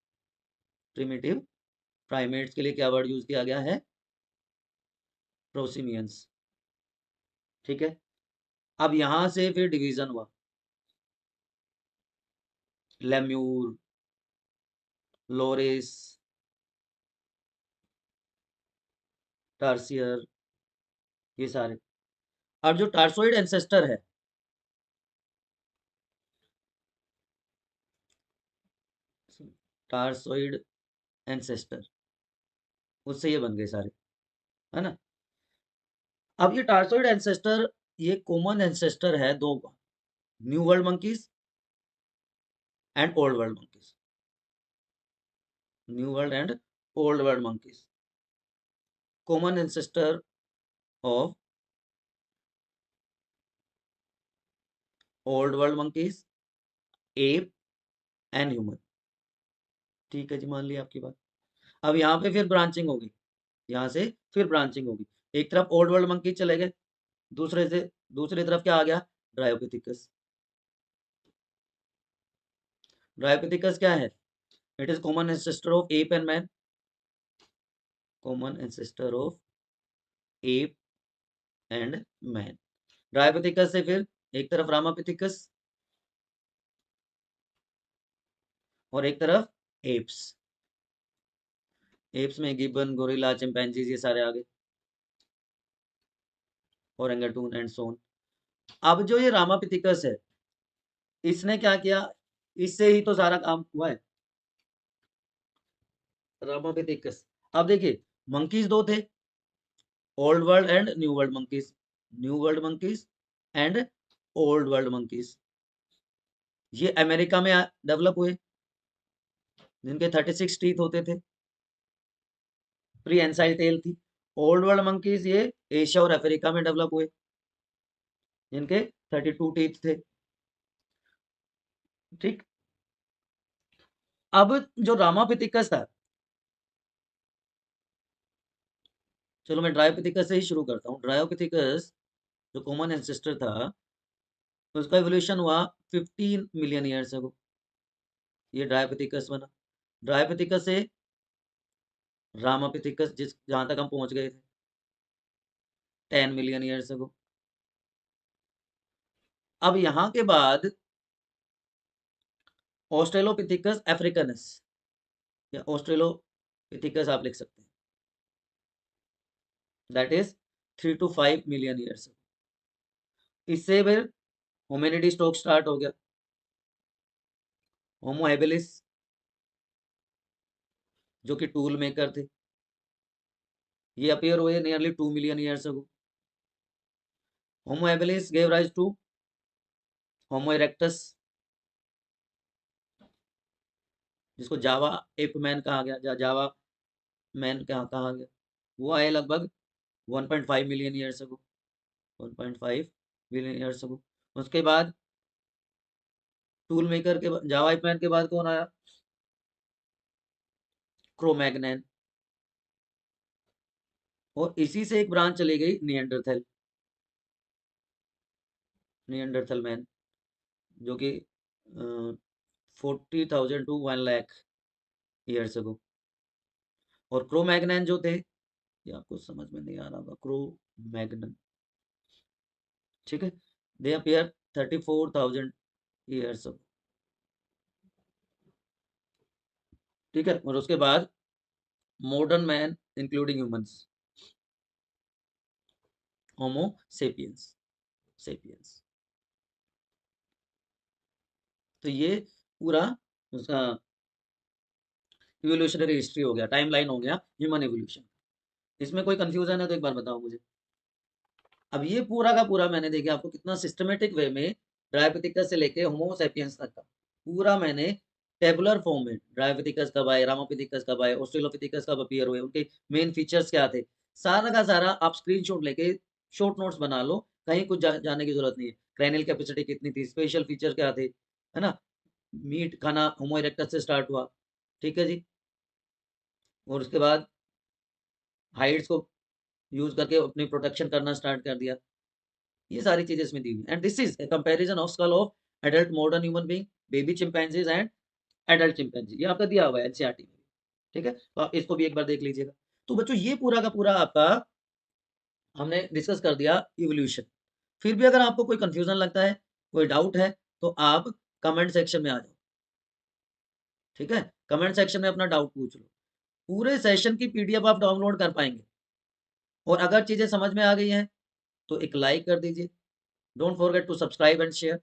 primitive primates के लिए क्या वर्ड यूज किया गया है? प्रोसिमियंस, ठीक है। अब यहां से फिर डिवीजन हुआ, लेम्यूर, लोरेस, टार्सियर, ये सारे। और जो टार्सोइड एंसेस्टर है, टार्सोइड एंसेस्टर, उससे ये बन गए सारे, है ना। अब ये टार्सोइड एंसेस्टर, ये कॉमन एंसेस्टर है दो का, new world monkeys and old world monkeys, new world and old world monkeys. Common ancestor of old world monkeys, app and human, ठीक है जी, मान लिया आपकी बात। अब यहाँ पे फिर ब्रांचिंग होगी, यहाँ से फिर ब्रांचिंग होगी। एक तरफ ओल्ड वर्ल्ड मंकीज चले गए, दूसरे से दूसरी तरफ क्या आ गया? ड्रायोपिथिकस। ड्रायोपिथिकस क्या है? It is common ancestor of app and man, common ancestor of app and man. Dryopithecus से फिर एक तरफ रामापिथिकस और एक तरफ एप्स, एप्स में गिबन, गोरिल्ला, चिंपैंजीज, ये सारे आ गए, ओरेंगटून एंड सोन। अब जो ये रामापिथिकस है, इसने क्या किया? इससे ही तो सारा काम हुआ है, रामापिथिकस। अब देखिए, मंकीज दो थे, old world and new world monkeys, new world monkeys and old world monkeys. ये अमेरिका में डेवलप हुए, जिनके 36 टीथ होते थे, प्री एंसाइल टेल थी। ओल्ड वर्ल्ड मंकीज ये एशिया और अफ्रीका में डेवलप हुए, जिनके 32 टीथ थे, ठीक। अब जो रामापिथिकस था, चलो मैं ड्रायोपिथिकस से ही शुरू करता हूँ। ड्रायोपिथिकस जो कॉमन एंसेस्टर था, उसका इवोल्यूशन हुआ 15 मिलियन ईयर्स अगो, ये ड्रायोपिथिकस बना। ड्रायोपिथिकस से रामापिथिकस, जिस जहां तक हम पहुंच गए थे, 10 मिलियन ईयर्स अगो। अब यहां के बाद ऑस्ट्रेलोपिथिकस अफ्रीकनस, या ऑस्ट्रेलोपिथिकस आप लिख सकते हैं, that is 3 to 5 million years. इससे फिर होमिनिडी स्टॉक स्टार्ट हो गया, होमो हेबिलिस, जो कि टूल मेकर थे, ये अपीयर हुए nearly 2 million years ago. Homo habilis gave rise to Homo erectus, जिसको जावा एप मैन कहा गया या जावा मैन कहा गया, वो आए लगभग 1.5 मिलियन ईयर्स अगो, 1.5 मिलियन ईयर्स अगो। उसके बाद टूल मेकर के जावा एप मैन के बाद कौन आया? क्रोमैग्नन। और इसी से एक ब्रांच चली गई नियंडरथल मैन, जो कि 40,000 टू 1 लाख ईयर्स अगो। और क्रोमैग्नन जो थे, ये आपको समझ में नहीं आ रहा होगा, क्रोमैग्नन, ठीक है, दे अपीयर 34,000 ईयर्स अगो, ठीक है। और उसके बाद मॉडर्न मैन इंक्लूडिंग ह्यूमंस, होमो सेपियंस। तो ये पूरा उसका इवोल्यूशनरी हिस्ट्री हो गया, टाइमलाइन हो गया ह्यूमन इवोल्यूशन। इसमें कोई कंफ्यूजन है तो एक बार बताओ मुझे। अब ये पूरा का पूरा मैंने देखा आपको कितना सिस्टमेटिक वे में ड्रायोपिथिकस से लेके होमो सेपियंस तक का पूरा मैंने टेबुलर फॉर्म में, ड्रायोपिथिकस कब आए, रामापिथिकस कब आए, ऑस्ट्रेलोपिथिकस कब अपीयर हुए, उनके मेन फीचर्स क्या थे, सारा का सारा आप स्क्रीनशॉट लेके शॉर्ट नोट्स बना लो, कहीं कुछ जाने की जरूरत नहीं है। क्रेनियल कैपेसिटी कितनी थी, स्पेशल फीचर क्या थे, है ना, मीट खाना होमो इरेक्टस से स्टार्ट हुआ, ठीक है जी। और उसके बाद हाइट्स को यूज करके अपनी प्रोटेक्शन करना स्टार्ट कर दिया। ये सारी चीजें इसमें दी हुई, and this is a comparison of skull of adult modern human being, baby chimpanzees and adult chimpanzee, ये आपका दिया हुआ है एनसीईआरटी में, ठीक है। तो आप इसको भी एक बार देख लीजिएगा। तो बच्चों ये पूरा का पूरा आपका हमने डिस्कस कर दिया इवोल्यूशन। फिर भी अगर आपको कोई कंफ्यूजन लगता है, कोई डाउट है, तो आप कमेंट सेक्शन में आ जाओ, ठीक है, कमेंट सेक्शन में अपना डाउट पूछ लो। पूरे सेशन की पीडीएफ आप डाउनलोड कर पाएंगे। और अगर चीजें समझ में आ गई हैं तो एक लाइक कर दीजिए। Don't forget to subscribe and share.